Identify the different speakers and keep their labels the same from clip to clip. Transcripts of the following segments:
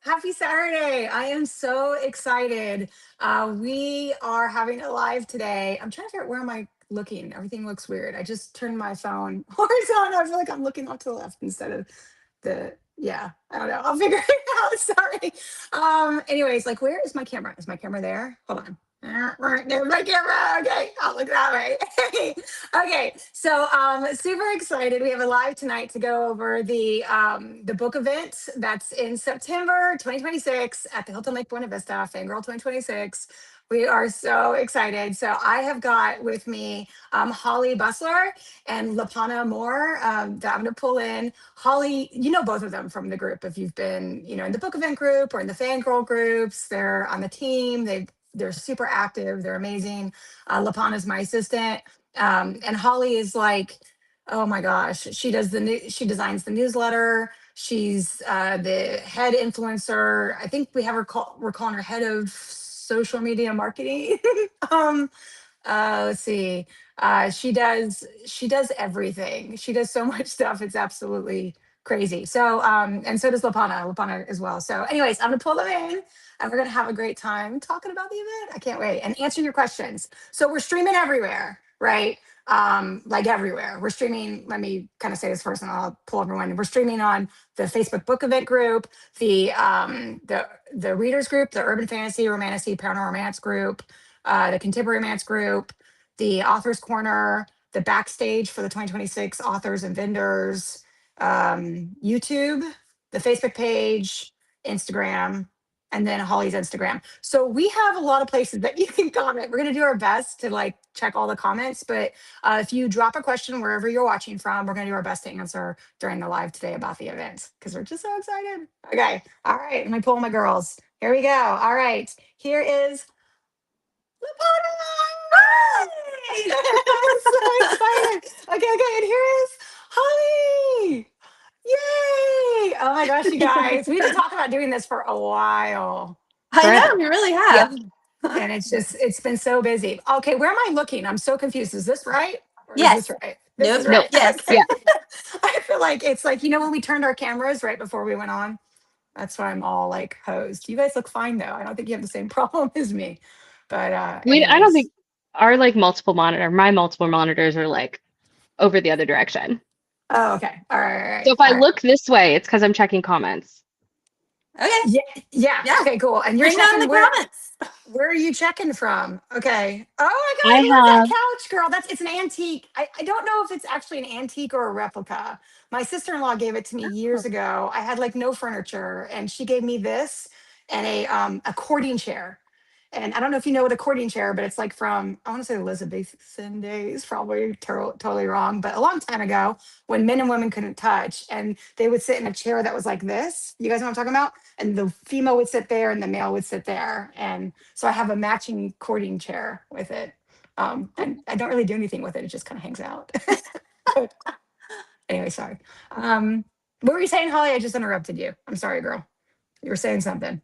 Speaker 1: Happy Saturday. I am so excited. We are having a live today. I'm trying to figure out where am I looking. Everything looks weird. I just turned my phone horizontal. I feel like I'm looking off to the left instead of yeah, I don't know. I'll figure it out. Sorry. Anyways, like where is my camera? Is my camera there? Hold on. There's my camera. Okay, I'll look that way. Okay, so super excited. We have a live tonight to go over the book event that's in September 2026 at the Hilton Lake Buena Vista, Fangrrrl 2026. We are so excited. So I have got with me Hollie Bussler and Lapana Moore that I'm going to pull in. Hollie, you know both of them from the group. If you've been, in the book event group or in the fangirl groups, they're on the team. They're super active. They're amazing. Lapana's my assistant, and Hollie is like, oh my gosh, she designs the newsletter. She's the head influencer. I think we're calling her head of social media marketing. um, let's see. She does everything. She does so much stuff. It's absolutely crazy. So and so does Lapana as well. So anyways, I'm gonna pull them in and we're gonna have a great time talking about the event. I can't wait and answer your questions. So we're streaming everywhere, right? Like everywhere. We're streaming, let me kind of say this first and I'll pull everyone. We're streaming on the Facebook book event group, the readers group, the urban fantasy, romantasy, paranormal romance group, the contemporary romance group, the authors corner, the backstage for the 2026 authors and vendors, YouTube, the Facebook page, Instagram, and then Holly's Instagram. So we have a lot of places that you can comment. We're going to do our best to like check all the comments, but if you drop a question wherever you're watching from, we're going to do our best to answer during the live today about the event because we're just so excited. Okay. All right. Let me pull my girls. Here we go. All right. Here is I'm so excited. Okay, and here is Holly. Yay! Oh my gosh, you guys. We've been talking about doing this for a while.
Speaker 2: I
Speaker 3: Forever.
Speaker 2: know, you really
Speaker 1: Yep.
Speaker 2: have.
Speaker 1: And it's been so busy. Okay, where am I looking? I'm so confused. Is this right? Or is this
Speaker 2: Yes.
Speaker 1: right? This
Speaker 2: Nope.
Speaker 1: is
Speaker 3: Nope.
Speaker 1: right.
Speaker 2: Yes.
Speaker 1: Okay.
Speaker 3: Yeah.
Speaker 1: I feel like it's like, when we turned our cameras right before we went on? That's why I'm all like hosed. You guys look fine though. I don't think you have the same problem as me. But
Speaker 3: I don't
Speaker 1: anyways.
Speaker 3: think our my multiple monitors are like over the other direction.
Speaker 1: Oh, okay. All right, all
Speaker 3: So
Speaker 1: right,
Speaker 3: if I
Speaker 1: all right.
Speaker 3: look this way, it's because I'm checking comments.
Speaker 2: Okay.
Speaker 1: Yeah, yeah.
Speaker 2: Yeah.
Speaker 1: Okay, cool. And you're
Speaker 2: Bring on
Speaker 1: checking
Speaker 2: the
Speaker 1: where
Speaker 2: comments.
Speaker 1: where are you checking from? Okay. Oh my God,
Speaker 3: I
Speaker 1: I love that
Speaker 3: have,
Speaker 1: couch, girl. It's an antique. I don't know if it's actually an antique or a replica. My sister-in-law gave it to me years ago. I had like no furniture, and she gave me this and a accordion chair. And I don't know if you know what accordion chair, but it's like from, I want to say Elizabethan days, probably totally wrong, but a long time ago when men and women couldn't touch and they would sit in a chair that was like this. You guys know what I'm talking about? And the female would sit there and the male would sit there. And so I have a matching courting chair with it. And I don't really do anything with it. It just kind of hangs out. Anyway, sorry. What were you saying, Holly? I just interrupted you. I'm sorry, girl. You were saying something.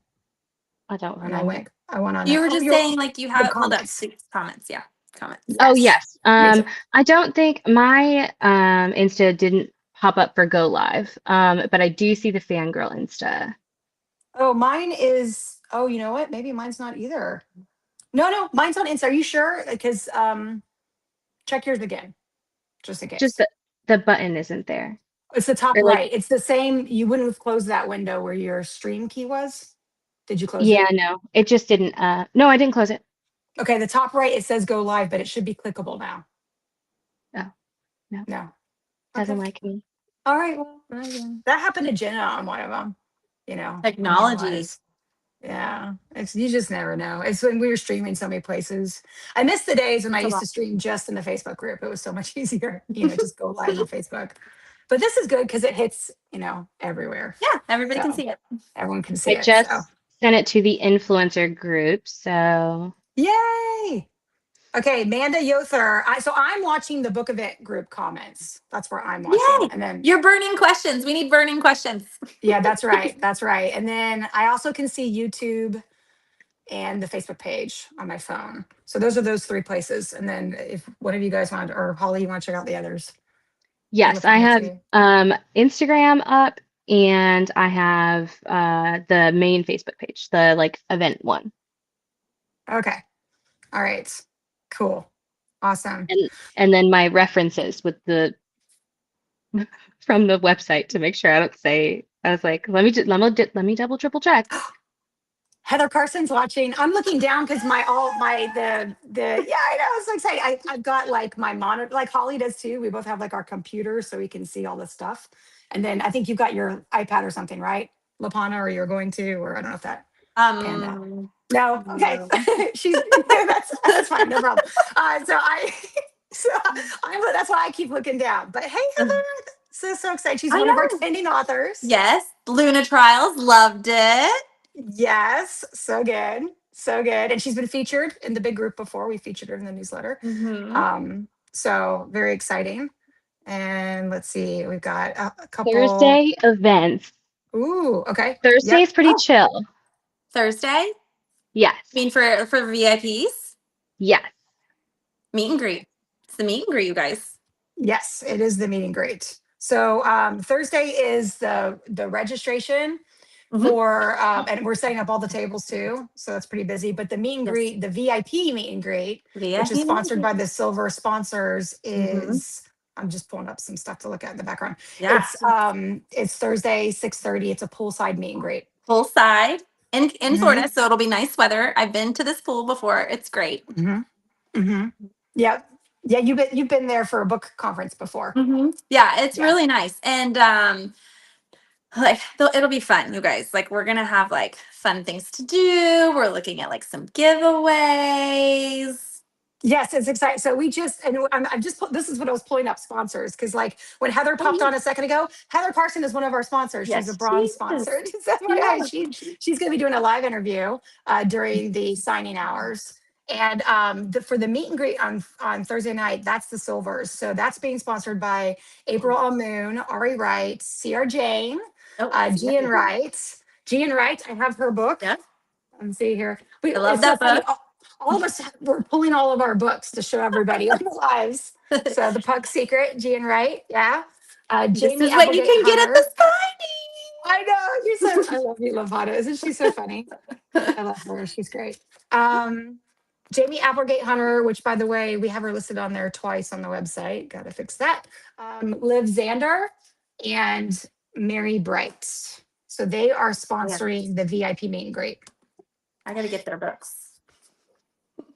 Speaker 3: I don't
Speaker 1: And
Speaker 3: remember.
Speaker 1: I went on
Speaker 2: You
Speaker 1: a,
Speaker 2: were
Speaker 1: oh,
Speaker 2: just
Speaker 1: you're
Speaker 2: saying like you
Speaker 1: the
Speaker 2: have hold up,
Speaker 1: comments.
Speaker 2: please. Comments. Yeah. Comments.
Speaker 3: Oh,
Speaker 1: Yes.
Speaker 3: yes.
Speaker 1: Me too.
Speaker 3: I don't think my Insta didn't pop up for go live, but I do see the fangirl Insta.
Speaker 1: Oh, mine is, oh, you know what? Maybe mine's not either. No, mine's on Insta. Are you sure? Because check yours again, just in
Speaker 3: Just
Speaker 1: case.
Speaker 3: the button isn't there.
Speaker 1: It's the top
Speaker 3: Or like,
Speaker 1: right. It's the same. You wouldn't have closed that window where your stream key was. Did you close
Speaker 3: yeah,
Speaker 1: it?
Speaker 3: no, it just didn't. No, I didn't close it.
Speaker 1: Okay, the top right, it says go live, but it should be clickable now.
Speaker 3: Oh, no,
Speaker 1: No. Okay.
Speaker 3: doesn't like me.
Speaker 1: All right. Well, that happened to Jenna on one of them, on one of
Speaker 2: Technology.
Speaker 1: mine. Yeah. You just never know. It's when we were streaming so many places. I miss the days when I
Speaker 2: It's a
Speaker 1: used
Speaker 2: lot.
Speaker 1: to stream just in the Facebook group. It was so much easier, just go live on Facebook. But this is good because it hits, everywhere.
Speaker 2: Yeah. Everybody can
Speaker 1: So
Speaker 2: see it.
Speaker 1: everyone can see
Speaker 3: I
Speaker 1: it. So
Speaker 3: just sent it to the influencer group, so
Speaker 1: yay. Okay, Amanda Yother. So I'm watching the book event group comments. That's where I'm watching.
Speaker 2: Yay.
Speaker 1: And then,
Speaker 2: You're burning questions. We need burning questions.
Speaker 1: yeah, that's right. That's right. And then I also can see YouTube and the Facebook page on my phone. So those are those three places. And then if one of you guys want, or Holly, you want to check out the others? And
Speaker 3: yes, I
Speaker 1: Lapana
Speaker 3: have
Speaker 1: too.
Speaker 3: Instagram up, and I have the main Facebook page, the like event one.
Speaker 1: Okay. All right. Cool. Awesome.
Speaker 3: And then my references with the from the website to make sure I don't say. I was like, let me double triple check.
Speaker 1: Heather Carson's watching. I'm looking down because yeah, I know. It's so exciting. I've got like my monitor, like Holly does too. We both have like our computers so we can see all this stuff. And then I think you've got your iPad or something, right, Lapana, or you're going to, or I don't know if that panned out. No, okay.
Speaker 2: No.
Speaker 1: She's that's fine, no problem. So I so that's why I keep looking down. But hey, Heather, so excited. She's
Speaker 2: I
Speaker 1: one of our
Speaker 2: know.
Speaker 1: trending authors.
Speaker 2: Yes, Luna Trials, loved it.
Speaker 1: Yes, so good. So good. And she's been featured in the big group before. We featured her in the newsletter.
Speaker 2: Mm-hmm.
Speaker 1: So very exciting. And let's see, we've got a couple.
Speaker 3: Thursday events.
Speaker 1: Ooh, okay.
Speaker 3: Thursday
Speaker 1: Yep.
Speaker 3: is pretty chill.
Speaker 2: Thursday?
Speaker 3: Yes.
Speaker 2: I mean, for VIPs,
Speaker 3: Yes.
Speaker 2: meet and greet. It's the meet and greet, you guys.
Speaker 1: Yes, it is the meet and greet. So Thursday is the registration
Speaker 2: Mhm.
Speaker 1: for and we're setting up all the tables too. So that's pretty busy. But the meet and
Speaker 2: Yes.
Speaker 1: greet, the VIP meet and greet, which is
Speaker 2: VIP.
Speaker 1: sponsored by the silver sponsors,
Speaker 2: Mhm.
Speaker 1: is I'm just pulling up some stuff to look at in the background.
Speaker 2: Yeah.
Speaker 1: It's Thursday, 6:30. It's a poolside meet and greet.
Speaker 2: Full side in
Speaker 1: Mhm.
Speaker 2: Florida, so it'll be nice weather. I've been to this pool before. It's great.
Speaker 1: Mm-hmm. Mm-hmm. Yeah. Yeah, you've been there for a book conference before.
Speaker 2: Mm-hmm. Yeah, it's
Speaker 1: Yeah.
Speaker 2: really nice. And like it'll be fun, you guys. Like we're gonna have like fun things to do. We're looking at like some giveaways.
Speaker 1: Yes, it's exciting. So we just, and I'm just, this is what I was pulling up sponsors. Because like when Heather
Speaker 2: Oh
Speaker 1: popped
Speaker 2: yeah.
Speaker 1: on a second ago, Heather Carson is one of our sponsors. She's a
Speaker 2: Yes,
Speaker 1: bronze
Speaker 2: she
Speaker 1: sponsor.
Speaker 2: is.
Speaker 1: That's why
Speaker 2: Yeah.
Speaker 1: she's going to be doing a live interview during the signing hours. And for the meet and greet on Thursday night, that's the silvers. So that's being sponsored by April Almoon, Ari Wright, CR Jane,
Speaker 2: Oh,
Speaker 1: Gian Wright. Gian Wright, I have her book.
Speaker 2: yeah.
Speaker 1: Let's see here.
Speaker 2: I love
Speaker 1: It's so
Speaker 2: that
Speaker 1: funny.
Speaker 2: book.
Speaker 1: All of us, we're pulling all of our books to show everybody on the lives. So the Pug Secret, Gian Wright, yeah.
Speaker 2: This
Speaker 1: Jamie
Speaker 2: is what you
Speaker 1: Applegate
Speaker 2: can get at the
Speaker 1: Hunter. I know you're so. I love you, Lavada. Isn't she so funny?
Speaker 2: signing.
Speaker 1: I love her. She's great. Jamie Applegate Hunter, which by the way, we have her listed on there twice on the website. Got to fix that. Liv Zander and Mary Bright. So they are
Speaker 2: Yeah,
Speaker 1: sponsoring the VIP meet and greet.
Speaker 2: I gotta get their books.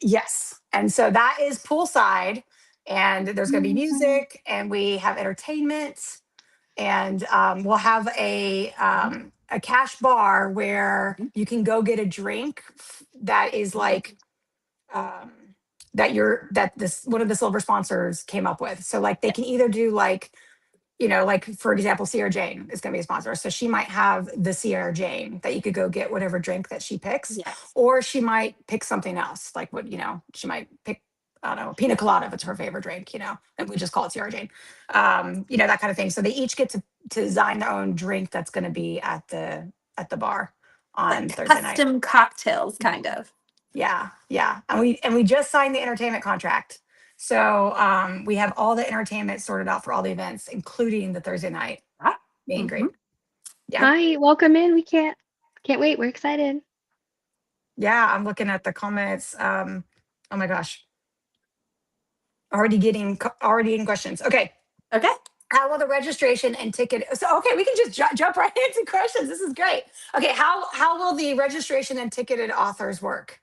Speaker 1: Yes. And so that is poolside, and there's going to be music, and we have entertainment, and we'll have a cash bar where you can go get a drink that is like um, that this one of the silver sponsors came up with. So like they
Speaker 2: Yeah.
Speaker 1: can either do like like for example, Sierra Jane is going to be a sponsor. So she might have the Sierra Jane that you could go get whatever drink that she picks,
Speaker 2: Yes.
Speaker 1: or she might pick something else. Like she might pick, I don't know, pina colada if it's her favorite drink, and we just call it Sierra Jane, that kind of thing. So they each get to design their own drink that's going to be at the bar on
Speaker 2: Like
Speaker 1: Thursday night.
Speaker 2: custom cocktails, kind of.
Speaker 1: Yeah, yeah. And we just signed the entertainment contract. So we have all the entertainment sorted out for all the events, including the Thursday night meet and
Speaker 2: Mm-hmm.
Speaker 1: greet. Yeah.
Speaker 3: Hi, welcome in. We can't wait. We're excited.
Speaker 1: Yeah, I'm looking at the comments. Oh my gosh. Already getting questions. Okay.
Speaker 2: Okay.
Speaker 1: How will the registration and ticket? So okay, we can just jump right into questions. This is great. Okay, how will the registration and ticketed authors work?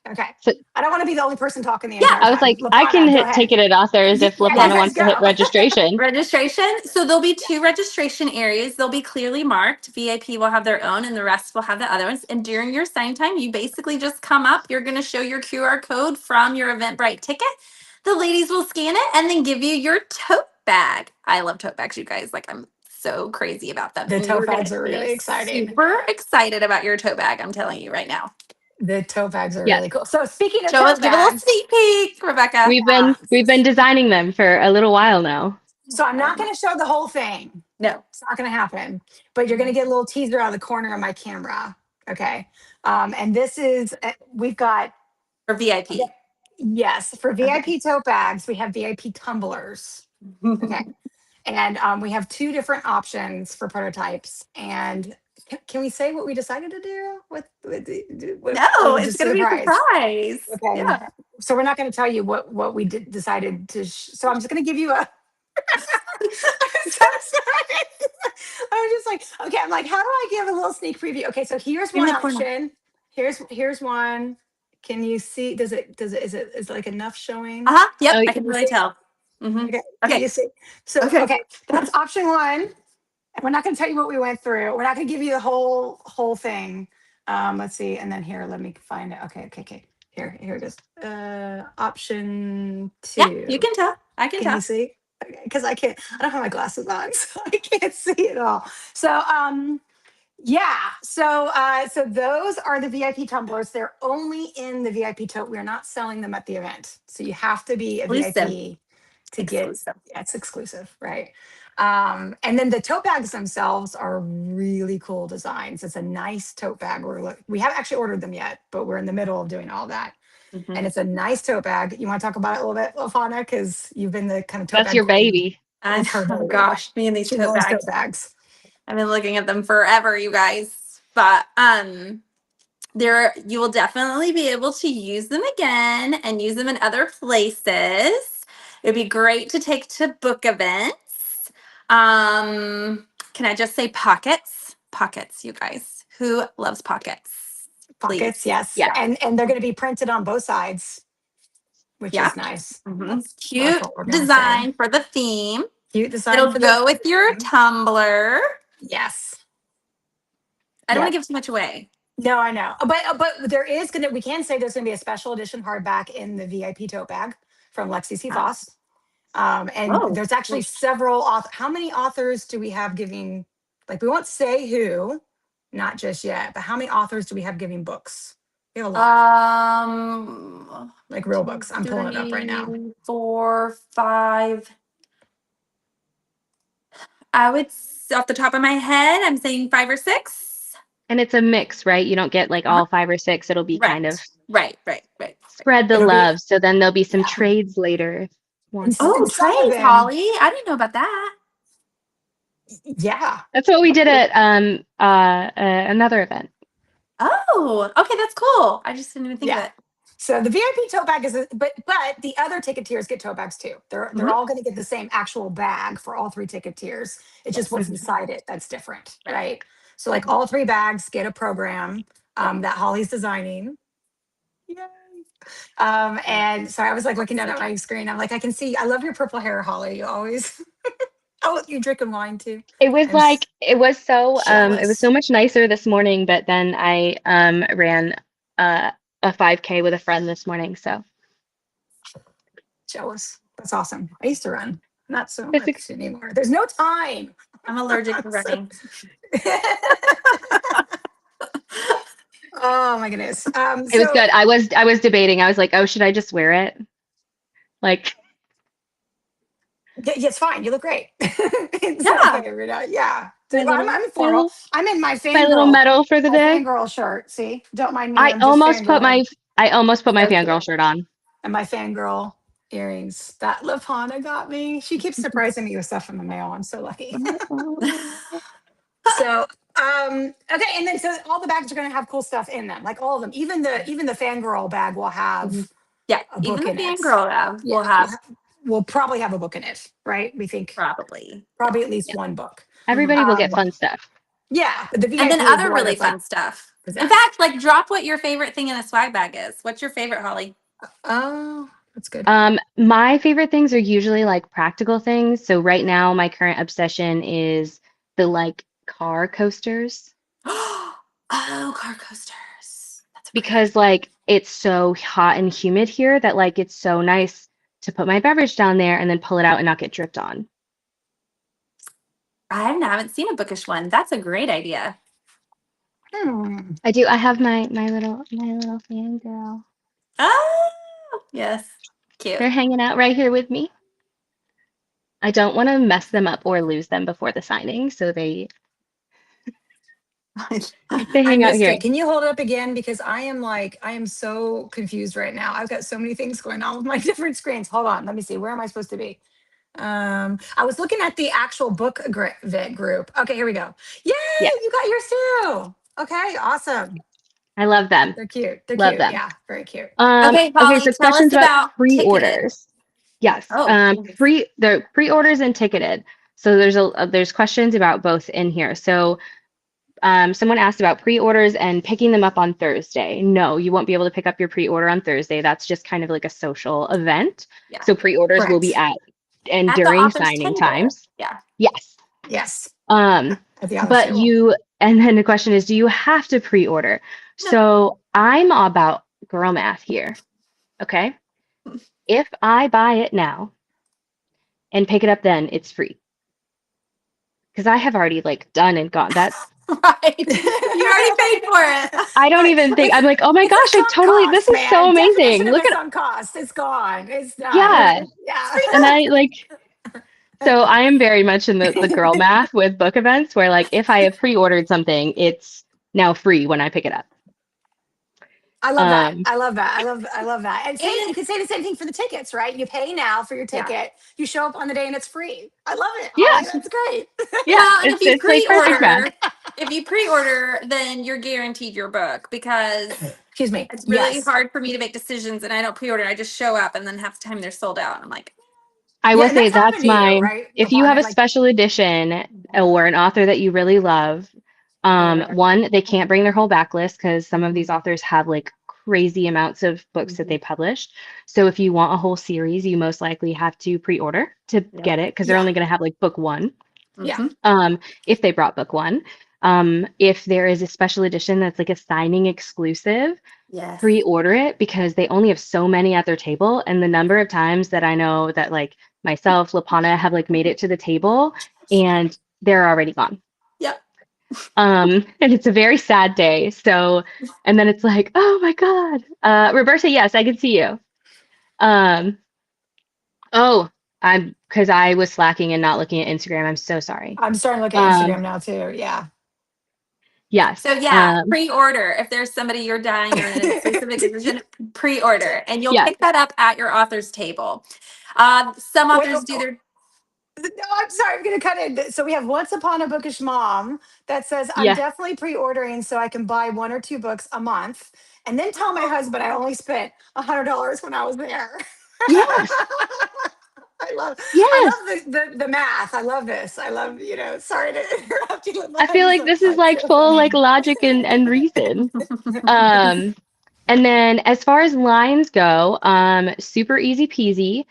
Speaker 1: Okay.
Speaker 3: So
Speaker 1: I don't want to be the only person talking the
Speaker 2: Yeah,
Speaker 1: entire
Speaker 3: I was
Speaker 1: time.
Speaker 3: like, I can
Speaker 1: Lapana, go
Speaker 3: hit
Speaker 1: ahead.
Speaker 3: ticketed authors if
Speaker 1: Yeah,
Speaker 3: Lapana
Speaker 1: you
Speaker 2: Yes.
Speaker 1: guys
Speaker 3: wants to hit
Speaker 1: go.
Speaker 3: registration.
Speaker 2: Registration. So there'll be two registration areas. They'll be clearly marked. VIP will have their own, and the rest will have the other ones. And during your sign time, you basically just come up. You're going to show your QR code from your Eventbrite ticket. The ladies will scan it and then give you your tote bag. I love tote bags, you guys. Like I'm so crazy about them.
Speaker 1: The
Speaker 2: And you're
Speaker 1: tote
Speaker 2: going
Speaker 1: bags
Speaker 2: to
Speaker 1: are
Speaker 2: be
Speaker 1: really exciting.
Speaker 2: super excited about your tote bag. I'm telling you right now.
Speaker 1: The tote bags are
Speaker 3: Yes.
Speaker 1: really cool. So speaking of
Speaker 2: Show us,
Speaker 1: tote
Speaker 2: give a little
Speaker 1: bags,
Speaker 2: sneak peek, Rebecca.
Speaker 3: We've been designing them for a little while now.
Speaker 1: so I'm not going to show the whole thing.
Speaker 2: No.
Speaker 1: It's not going to happen. But you're going to get a little teaser out of the corner of my camera. Okay. And this is we've got
Speaker 2: For VIP.
Speaker 1: yes, for VIP tote bags, we have VIP tumblers. Okay. And we have two different options for prototypes. And can we say what we decided to do?
Speaker 2: No, it's
Speaker 1: Just
Speaker 2: going
Speaker 1: a
Speaker 2: to be a
Speaker 1: surprise.
Speaker 2: surprise.
Speaker 1: Okay.
Speaker 2: Yeah.
Speaker 1: So we're not going to tell you what we decided to. So I'm just going to give you a. I'm so sorry. I was just like, okay. I'm like, how do I give a little sneak preview? Okay, so here's
Speaker 2: In
Speaker 1: one
Speaker 2: the corner.
Speaker 1: option. Here's one. Can you see? Is it like enough showing?
Speaker 2: Uh-huh. Yep.
Speaker 3: Oh,
Speaker 2: I can
Speaker 1: Can you
Speaker 2: really
Speaker 1: see?
Speaker 2: tell. Mm-hmm.
Speaker 1: Okay. Can
Speaker 2: Okay.
Speaker 1: you see? So
Speaker 2: Okay.
Speaker 1: okay, that's option one. And we're not going to tell you what we went through. We're not going to give you the whole thing. Let's see. And then here, let me find it. Okay. Here it is. Option
Speaker 2: Yeah, you
Speaker 1: two.
Speaker 2: can tell. I can
Speaker 1: Can you
Speaker 2: tell.
Speaker 1: see? Okay, because I don't have my glasses on, so I can't see it all. So yeah. So those are the VIP tumblers. They're only in the VIP tote. We're not selling them at the event. So you have to be a
Speaker 2: Exclusive.
Speaker 1: VIP to get,
Speaker 2: Exclusive.
Speaker 1: yeah, it's exclusive, right? And then the tote bags themselves are really cool designs. It's a nice tote bag. We haven't actually ordered them yet, but we're in the middle of doing all that.
Speaker 2: Mm-hmm.
Speaker 1: And it's a nice tote bag. You want to talk about it a little bit, Lafana? Because you've been the kind of tote
Speaker 3: that's
Speaker 1: bag
Speaker 3: your
Speaker 1: queen.
Speaker 3: baby.
Speaker 1: It's her
Speaker 2: Oh
Speaker 1: baby.
Speaker 2: gosh, me and these
Speaker 1: She
Speaker 2: tote
Speaker 1: loves
Speaker 2: bags.
Speaker 1: tote bags.
Speaker 2: I've been looking at them forever, you guys. But there you will definitely be able to use them again and use them in other places. It'd be great to take to book events. Can I just say pockets? Pockets, you guys. Who loves pockets?
Speaker 1: Pockets,
Speaker 2: Please.
Speaker 1: yes.
Speaker 2: Yeah.
Speaker 1: And they're going to be printed on both sides, which
Speaker 2: Yeah.
Speaker 1: is nice.
Speaker 2: Mm-hmm.
Speaker 1: That's
Speaker 2: Cute
Speaker 1: what we're going to say.
Speaker 2: design for the theme.
Speaker 1: Cute design
Speaker 2: It'll
Speaker 1: for the
Speaker 2: go with your
Speaker 1: theme.
Speaker 2: tumbler.
Speaker 1: Yes.
Speaker 2: I don't want
Speaker 1: Yep.
Speaker 2: to give too much away.
Speaker 1: No, I know. But there is going to, we can say there's going to be a special edition hardback in the VIP tote bag from Lexi C. Foss. And
Speaker 2: Oh.
Speaker 1: there's actually several how many authors do we have giving, like, we won't say who, not just yet, but how many authors do we have giving books? We have a lot. Like real books. I'm pulling it up right now.
Speaker 2: 3, 4, 5. I would, off the top of my head, I'm saying 5 or 6.
Speaker 3: And it's a mix, right? You don't get like all 5 or 6. It'll be kind of
Speaker 2: Right.
Speaker 3: spread the
Speaker 1: It'll be,
Speaker 3: love. So then there'll be some
Speaker 1: yeah.
Speaker 3: trades later. if you want to.
Speaker 2: Oh,
Speaker 1: Some of
Speaker 2: trades,
Speaker 1: them,
Speaker 2: Holly. I didn't know about that.
Speaker 1: yeah.
Speaker 3: That's what we did at another event.
Speaker 2: Oh, okay, that's cool. I just didn't even think of
Speaker 1: Yeah.
Speaker 2: it.
Speaker 1: So the VIP tote bag is, but the other ticket tiers get tote bags too. They're all going to get the same actual bag for all 3 ticket tiers. It's just what's inside it that's different, right? So like all 3 bags get a program that Holly's designing. Yay. And so I was like looking down at my screen. I'm like, I can see. I love your purple hair, Holly. You always. Oh, you're drinking wine too.
Speaker 3: It was
Speaker 1: I'm
Speaker 3: like it was so
Speaker 1: jealous.
Speaker 3: much nicer this morning, but then I ran a 5K with a friend this morning, so
Speaker 1: Jealous. That's awesome. I used to run. Not so
Speaker 3: it's
Speaker 1: much anymore. There's no time.
Speaker 2: I'm allergic to
Speaker 1: So-
Speaker 2: running.
Speaker 1: Oh my goodness.
Speaker 3: it was good. I was debating. I was like, oh, should I just wear it? Like,
Speaker 1: Yeah, it's fine. You look great. It's
Speaker 2: Yeah.
Speaker 1: okay, Rita. Yeah.
Speaker 3: My
Speaker 1: Well,
Speaker 3: little-
Speaker 1: I'm formal. I'm in my
Speaker 3: my little
Speaker 1: fangirl,
Speaker 3: medal for the
Speaker 1: my
Speaker 3: day.
Speaker 1: fangirl shirt. See, don't mind me.
Speaker 3: I
Speaker 1: I'm just
Speaker 3: almost put my
Speaker 1: fangirling. So
Speaker 3: fangirl
Speaker 1: cute.
Speaker 3: shirt on.
Speaker 1: And my fangirl earrings that Lapana got me. She keeps surprising me with stuff in the mail. I'm so lucky. So okay, and then so all the bags are going to have cool stuff in them, like all of them. Even the fangirl bag will have
Speaker 2: Yeah,
Speaker 1: a book
Speaker 2: even the
Speaker 1: in it.
Speaker 2: fangirl lab
Speaker 1: Yeah,
Speaker 2: will have
Speaker 1: we'll probably have a book in it, right? We think
Speaker 2: probably.
Speaker 1: probably at least one book.
Speaker 3: Everybody will get fun stuff.
Speaker 1: Yeah, but the VIP
Speaker 2: And then
Speaker 1: is
Speaker 2: other
Speaker 1: the one
Speaker 2: really
Speaker 1: that's like
Speaker 2: fun stuff. In
Speaker 1: presents.
Speaker 2: fact, like drop what your favorite thing in a swag bag is. What's your favorite, Holly?
Speaker 1: Oh, that's good.
Speaker 3: My favorite things are usually like practical things. So right now, my current obsession is the like car coasters
Speaker 2: Oh, car coasters. That's a great
Speaker 3: because like it's so hot and humid here that like it's so nice to put my beverage down there and then pull it out and not get dripped on.
Speaker 2: I haven't seen a bookish one. That's a great idea.
Speaker 3: I do. I have my little fangirl.
Speaker 2: Oh, yes. Cute.
Speaker 3: They're hanging out right here with me. I don't want to mess them up or lose them before the signing, so they
Speaker 1: I
Speaker 3: hang out
Speaker 1: missed
Speaker 3: here.
Speaker 1: it. Can you hold it up again? Because I am so confused right now. I've got so many things going on with my different screens. Hold on. Let me see. Where am I supposed to be? I was looking at the actual book vid group. Okay, here we go. Yay,
Speaker 3: Yeah,
Speaker 1: you got yours too. Okay, awesome.
Speaker 3: I love them.
Speaker 1: They're cute. They're
Speaker 3: Love
Speaker 1: cute.
Speaker 3: them.
Speaker 1: Yeah, very cute.
Speaker 2: Okay,
Speaker 3: Okay,
Speaker 2: Holly,
Speaker 3: so
Speaker 2: tell us
Speaker 3: questions about
Speaker 2: about ticketed.
Speaker 3: pre-orders. Yes,
Speaker 2: Oh,
Speaker 3: the pre-orders and ticketed. So there's questions about both in here. So someone asked about pre-orders and picking them up on Thursday. No, you won't be able to pick up your pre-order on Thursday. That's just kind of like a social event.
Speaker 2: yeah.
Speaker 3: So pre-orders will be
Speaker 1: Correct.
Speaker 3: at and
Speaker 2: At the
Speaker 3: during
Speaker 2: author's
Speaker 3: signing
Speaker 2: table.
Speaker 3: times.
Speaker 2: Yeah.
Speaker 3: Yes.
Speaker 1: Yes,
Speaker 3: Um,
Speaker 1: at the author's
Speaker 3: but
Speaker 1: table.
Speaker 3: and then the question is, do you have to pre-order?
Speaker 2: No.
Speaker 3: So I'm all about girl math here. Okay. If I buy it now and pick it up then, it's free. Because I have already like done and gone that.
Speaker 2: Right. You already paid for it.
Speaker 3: I don't
Speaker 1: Right.
Speaker 3: even think I'm like, oh my
Speaker 1: It's a
Speaker 3: gosh,
Speaker 1: sunk
Speaker 3: this
Speaker 1: cost,
Speaker 3: is so
Speaker 1: man.
Speaker 3: amazing.
Speaker 1: Definition of
Speaker 3: Look
Speaker 1: a
Speaker 3: at,
Speaker 1: sunk cost. It's gone. It's
Speaker 3: yeah.
Speaker 1: done. Yeah.
Speaker 3: And I like, so I am very much in the girl math with book events where like if I have pre-ordered something, it's now free when I pick it up.
Speaker 1: I love that.
Speaker 3: Um,
Speaker 1: I love that. I love that. And you
Speaker 2: And
Speaker 1: can say the same thing for the tickets, right? You pay now for your
Speaker 2: yeah.
Speaker 1: ticket. You show up on the day and it's free. I love it,
Speaker 3: yeah,
Speaker 1: Holly. That's great.
Speaker 3: yeah,
Speaker 2: Well, and if you
Speaker 3: it's like perfect math.
Speaker 2: pre-order, then you're guaranteed your book because
Speaker 1: Excuse me.
Speaker 2: it's really
Speaker 1: Yes.
Speaker 2: hard for me to make decisions and I don't pre-order. I just show up and then half the time they're sold out. I'm like,
Speaker 3: I
Speaker 1: Yeah,
Speaker 3: will
Speaker 1: and
Speaker 3: say
Speaker 1: that's happened
Speaker 3: that's
Speaker 1: to you,
Speaker 3: my,
Speaker 1: right,
Speaker 3: if you have
Speaker 1: Lapana?
Speaker 3: a
Speaker 1: Like,
Speaker 3: special edition or an author that you really love, one, they can't bring their whole backlist because some of these authors have like crazy amounts of books that they published. So if you want a whole series, you most likely have to pre-order to
Speaker 2: yep.
Speaker 3: get it because they're
Speaker 1: yeah,
Speaker 3: only going to have like book one.
Speaker 1: yeah.
Speaker 2: Mhm.
Speaker 3: If they brought book one. If there is a special edition that's like a signing exclusive,
Speaker 2: Yes.
Speaker 3: pre-order it because they only have so many at their table. And the number of times that I know that like myself, Lapana have like made it to the table and they're already gone.
Speaker 2: Yep.
Speaker 3: And it's a very sad day. So, and then it's like, oh my God. Roberta, yes, I can see you. Um, oh, because I was slacking and not looking at Instagram. I'm so sorry.
Speaker 1: I'm starting to look at
Speaker 3: Um,
Speaker 1: Instagram now too. Yeah.
Speaker 3: yes.
Speaker 2: So yeah, pre-order. If there's somebody you're dying or an exclusive edition, pre-order, and you'll
Speaker 3: Yes.
Speaker 2: pick that up at your author's table. Some
Speaker 1: Wait,
Speaker 2: authors do their
Speaker 1: no, I'm sorry. I'm going to cut in. So we have Once Upon a Bookish Mom that says, I'm
Speaker 3: Yeah.
Speaker 1: definitely pre ordering so I can buy one or two books a month and then tell my husband I only spent $100 when I was there.
Speaker 3: Yes.
Speaker 1: I
Speaker 3: Yes.
Speaker 1: love the math. I love this. I love, sorry to interrupt you.
Speaker 3: I feel like this is
Speaker 1: That's
Speaker 3: like
Speaker 1: so
Speaker 3: full like
Speaker 1: funny.
Speaker 3: logic and reason. Um, and then as far as lines go, super easy peasy.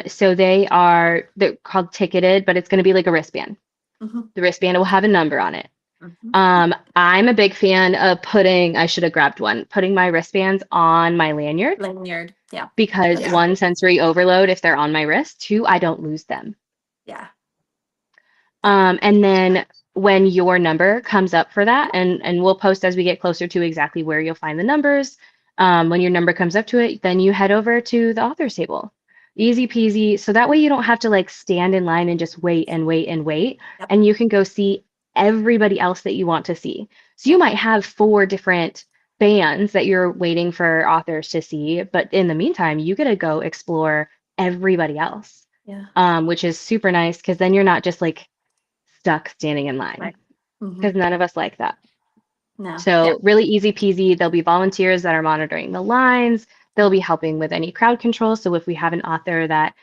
Speaker 3: So they're called ticketed, but it's going to be like a wristband.
Speaker 2: Mhm,
Speaker 3: The wristband will have a number on it.
Speaker 2: mhm.
Speaker 3: I'm a big fan of I should have grabbed one, putting my wristbands on my lanyard
Speaker 2: Lanyard. Yeah.
Speaker 3: because
Speaker 1: Yeah.
Speaker 3: one, sensory overload if they're on my wrist. Two, I don't lose them.
Speaker 2: Yeah.
Speaker 3: And then when your number comes up for that, and we'll post as we get closer to exactly where you'll find the numbers. When your number comes up to it, then you head over to the author's table. Easy peasy. So that way you don't have to like stand in line and just wait and wait and wait.
Speaker 2: Yep.
Speaker 3: And you can go see everybody else that you want to see. So you might have 4 different bands that you're waiting for authors to see, but in the meantime, you get to go explore everybody else,
Speaker 2: Yeah.
Speaker 3: which is super nice because then you're not just like stuck standing in line
Speaker 2: Right. Mhm.
Speaker 3: because none of us like that.
Speaker 2: No.
Speaker 3: So really easy peasy. There'll be volunteers that are monitoring the lines. They'll be helping with any crowd control. So if we have an author that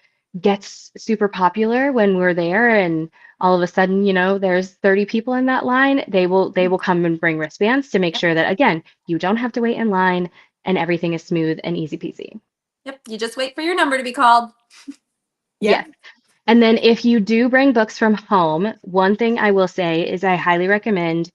Speaker 3: gets super popular when we're there and all of a sudden, there's 30 people in that line, they will come and bring wristbands to make
Speaker 2: Yep.
Speaker 3: sure that again, you don't have to wait in line and everything is smooth and easy peasy.
Speaker 2: Yep. You just wait for your number to be called.
Speaker 1: Yep.
Speaker 3: Yes. And then if you do bring books from home, one thing I will say is I highly recommend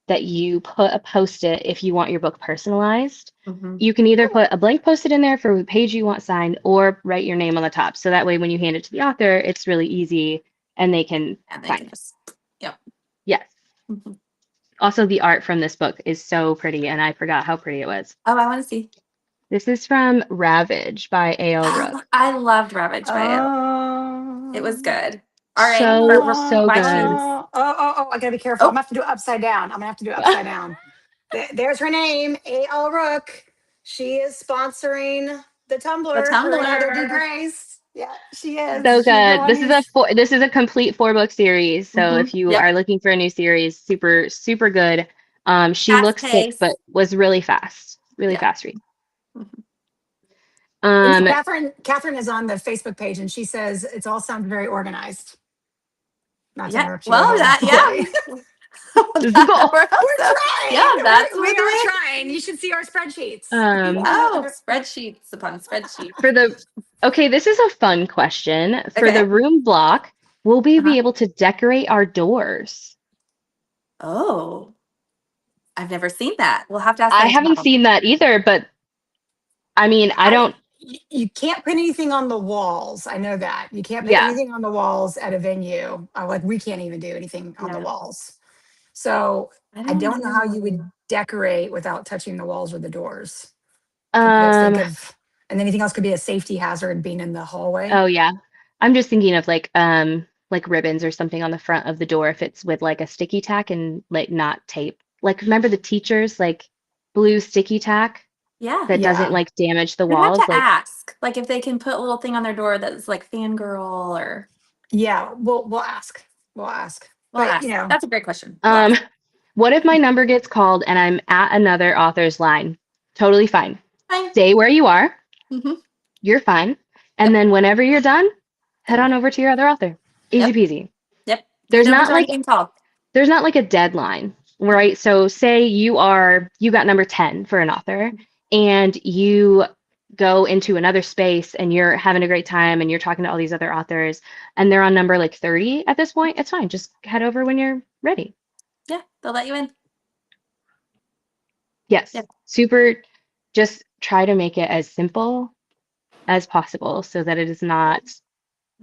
Speaker 3: that you put a post-it if you want your book personalized.
Speaker 2: Mhm.
Speaker 3: You can either put a blank post-it in there for the page you want signed or write your name on the top. So that way when you hand it to the author, it's really easy and they can
Speaker 2: And they
Speaker 3: sign
Speaker 2: can
Speaker 3: it.
Speaker 2: just. Yep.
Speaker 3: Yes.
Speaker 2: Mhm.
Speaker 3: Also, the art from this book is so pretty, and I forgot how pretty it was.
Speaker 2: Oh, I want to see.
Speaker 3: This is from Ravage by A.L. Rook.
Speaker 2: I loved Ravage by it. It was
Speaker 1: Oh,
Speaker 2: good. All right.
Speaker 3: So, so good.
Speaker 2: Questions.
Speaker 1: I gotta be careful. I'm
Speaker 2: Oh,
Speaker 1: gonna have to do it upside down. I'm gonna have to do it upside down. There's her name, A.L. Rook. She is sponsoring the
Speaker 2: the
Speaker 1: Tumblr, her and Heather D.
Speaker 2: Tumblr.
Speaker 1: Grace. Yeah, she is.
Speaker 3: So
Speaker 1: She's the
Speaker 3: good.
Speaker 1: one who's.
Speaker 3: This is a complete 4 book series. So
Speaker 1: Hmm.
Speaker 3: if you
Speaker 2: Yep.
Speaker 3: are looking for a new series, super super good. She
Speaker 2: Fast
Speaker 3: looks thick, but
Speaker 2: pace.
Speaker 3: was really fast, really
Speaker 2: Yeah.
Speaker 3: fast read.
Speaker 2: Mhm.
Speaker 1: And
Speaker 3: Um,
Speaker 1: Catherine is on the Facebook page, and she says it's all sounds very organized. Not to
Speaker 2: Yeah.
Speaker 1: interrupt you
Speaker 2: Well,
Speaker 1: again,
Speaker 2: that
Speaker 1: Holly.
Speaker 3: this is the goal.
Speaker 2: we're
Speaker 1: We're
Speaker 2: also, yeah,
Speaker 1: trying.
Speaker 2: that's
Speaker 1: We
Speaker 2: what
Speaker 1: are
Speaker 2: we're.
Speaker 1: trying. You should see our spreadsheets.
Speaker 3: Um,
Speaker 2: Oh, spreadsheets upon spreadsheets.
Speaker 3: for the Okay, this is a fun question. For
Speaker 2: Okay.
Speaker 3: the room block, will we
Speaker 2: Uh-huh.
Speaker 3: be able to decorate our doors?
Speaker 2: Oh, I've never seen that. We'll have to ask
Speaker 3: I
Speaker 2: them
Speaker 3: haven't
Speaker 2: tomorrow.
Speaker 3: seen that either, but I mean, I
Speaker 1: I
Speaker 3: don't.
Speaker 1: you can't put anything on the walls. I know that. You can't put
Speaker 3: Yeah.
Speaker 1: anything on the walls at a venue. Like we can't even do anything on the
Speaker 2: Yeah.
Speaker 1: walls. So
Speaker 2: I
Speaker 1: I
Speaker 2: don't
Speaker 1: don't know how you
Speaker 2: know.
Speaker 1: would decorate without touching the walls or the doors. Can you guys think
Speaker 3: Um,
Speaker 1: of and anything else could be a safety hazard being in the hallway?
Speaker 3: oh yeah. I'm just thinking of like ribbons or something on the front of the door if it's with like a sticky tack and like not tape. Like remember the teachers like blue sticky tack
Speaker 2: Yeah.
Speaker 3: that doesn't
Speaker 1: Yeah.
Speaker 3: like damage the
Speaker 2: We'd have
Speaker 3: walls?
Speaker 2: to
Speaker 3: Like
Speaker 2: ask, like, if they can put a little thing on their door that's like Fangirl or
Speaker 1: Yeah. We'll ask. We'll ask.
Speaker 2: we'll
Speaker 1: But
Speaker 2: ask. That's a great question. We'll
Speaker 3: um
Speaker 2: ask.
Speaker 3: what if my number gets called and I'm at another author's line? Totally fine.
Speaker 2: Fine.
Speaker 3: Stay where you are.
Speaker 2: Mm-hmm.
Speaker 3: You're fine. And
Speaker 2: Yep.
Speaker 3: then whenever you're done, head
Speaker 2: Then,
Speaker 3: on over to your other author. Easy
Speaker 2: yep.
Speaker 3: peasy.
Speaker 2: Yep. Your
Speaker 3: There's
Speaker 2: number's
Speaker 3: not
Speaker 2: already
Speaker 3: like
Speaker 2: being called.
Speaker 3: there's not like a deadline, right? So say you got number 10 for an author and you go into another space and you're having a great time and you're talking to all these other authors and they're on number like 30 at this point, it's fine. Just head over when you're ready.
Speaker 2: Yeah. They'll let you in.
Speaker 3: Yes.
Speaker 2: Yep.
Speaker 3: Super just try to make it as simple as possible so that it is not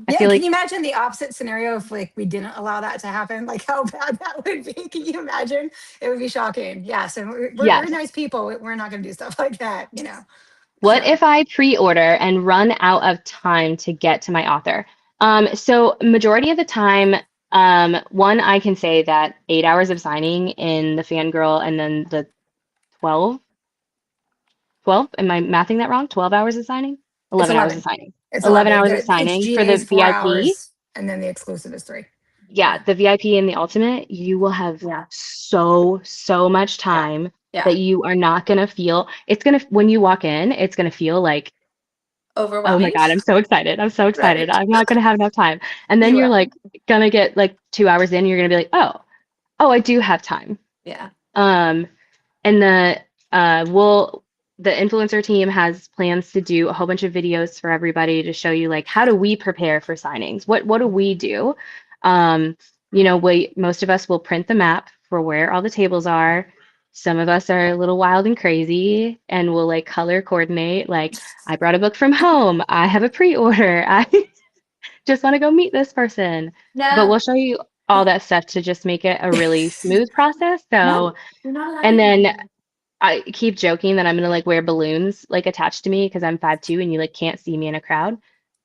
Speaker 3: I
Speaker 1: Yeah,
Speaker 3: feel
Speaker 1: can you
Speaker 3: like
Speaker 1: imagine the opposite scenario if like we didn't allow that to happen? Like how bad that would be. Can you imagine? It would be shocking. Yeah, so we're
Speaker 3: yes.
Speaker 1: nice people. We're not going to do stuff like that, you know.
Speaker 3: What
Speaker 1: So
Speaker 3: if I pre-order and run out of time to get to my author? So majority of the time, one, I can say that 8 hours of signing in the Fangirl and then the 12, 12, am I mathing that wrong? 12 hours of signing?
Speaker 1: it's
Speaker 3: 11 hours of
Speaker 1: 11.
Speaker 3: signing.
Speaker 1: It's
Speaker 3: 11
Speaker 1: 11.
Speaker 3: hours of
Speaker 1: It's
Speaker 3: signing for the
Speaker 1: GA's four
Speaker 3: VIP.
Speaker 1: hours, and then the exclusive is 3.
Speaker 3: Yeah,
Speaker 1: Yeah,
Speaker 3: the VIP and the Ultimate, you will have
Speaker 2: Yeah.
Speaker 3: so much
Speaker 2: Yeah.
Speaker 3: time
Speaker 2: Yeah.
Speaker 3: that you are not gonna feel, it's gonna, when you walk in, it's gonna feel like oh my
Speaker 2: Overwhelming.
Speaker 3: God, I'm so excited. I'm so excited.
Speaker 1: right.
Speaker 3: I'm not gonna have enough time. And then
Speaker 2: You
Speaker 3: you're
Speaker 2: will.
Speaker 3: like gonna get like 2 hours in, you're gonna be like, oh, I do have time.
Speaker 2: Yeah.
Speaker 3: Um, and we'll the influencer team has plans to do a whole bunch of videos for everybody to show you like how do we prepare for signings? What do we do? Um, most of us will print the map for where all the tables are. Some of us are a little wild and crazy and we'll like color coordinate. Like, I brought a book from home. I have a pre-order. I just want to go meet this person. But
Speaker 2: No.
Speaker 3: we'll show you all that stuff to just make it a really smooth process.
Speaker 2: No.
Speaker 3: So,
Speaker 2: You're not allowed
Speaker 3: and
Speaker 2: to do
Speaker 3: then I keep joking that I'm gonna like wear balloons like attached to me because I'm 5'2" and you like can't see me in a crowd.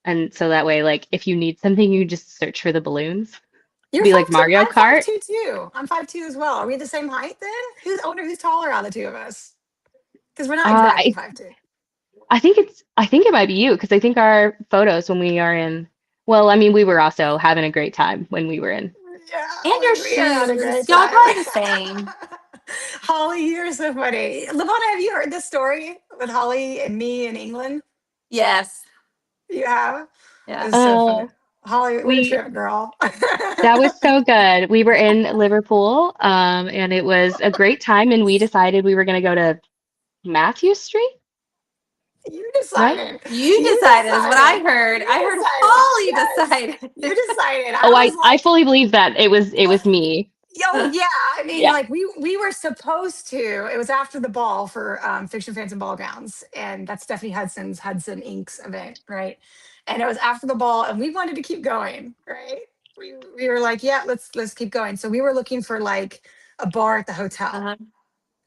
Speaker 3: And so that way, like if you need something, you just search for the balloons.
Speaker 1: You're
Speaker 3: Be like
Speaker 1: 5'2".
Speaker 3: Mario
Speaker 1: I'm five
Speaker 3: Kart.
Speaker 1: two too. I'm 5'2" as well. Are we the same height then? I wonder who's taller out of the two of us? Because we're not
Speaker 3: Uh,
Speaker 1: exactly
Speaker 3: I
Speaker 1: 5'2".
Speaker 3: I think it might be you because I think our photos when we are in. Well, I mean, we were also having a great time when we were in.
Speaker 1: Yeah,
Speaker 2: and your
Speaker 1: we had a
Speaker 2: shoes.
Speaker 1: great
Speaker 2: Y'all are
Speaker 1: time.
Speaker 2: probably the same.
Speaker 1: Holly, you're so funny. Lavona, have you heard this story with Holly and me in England?
Speaker 2: Yes.
Speaker 1: You have?
Speaker 2: Yeah.
Speaker 1: It's so funny.
Speaker 3: Oh,
Speaker 1: Holly, what a
Speaker 3: we
Speaker 1: trip, girl.
Speaker 3: that was so good. We were in Liverpool, and it was a great time. And we decided we were gonna go to Matthew Street,
Speaker 1: You
Speaker 3: right?
Speaker 1: decided.
Speaker 2: You
Speaker 1: You
Speaker 2: decided is what I
Speaker 1: decided.
Speaker 2: heard.
Speaker 1: You
Speaker 2: I heard
Speaker 1: decided.
Speaker 2: Holly
Speaker 1: Yes.
Speaker 2: decided.
Speaker 1: You decided. I
Speaker 3: Oh,
Speaker 1: was
Speaker 3: I
Speaker 1: like,
Speaker 3: fully believe that it was me.
Speaker 1: yo, yeah. I mean,
Speaker 3: Yeah.
Speaker 1: like we were supposed to. It was after the ball for Fiction Fans and Ball Gowns, and that's Stephanie Hudson's Hudson Inks event, right? And it was after the ball, and we wanted to keep going, right? We were like, yeah, let's keep going. So we were looking for like a bar at the hotel.
Speaker 2: Uh-huh.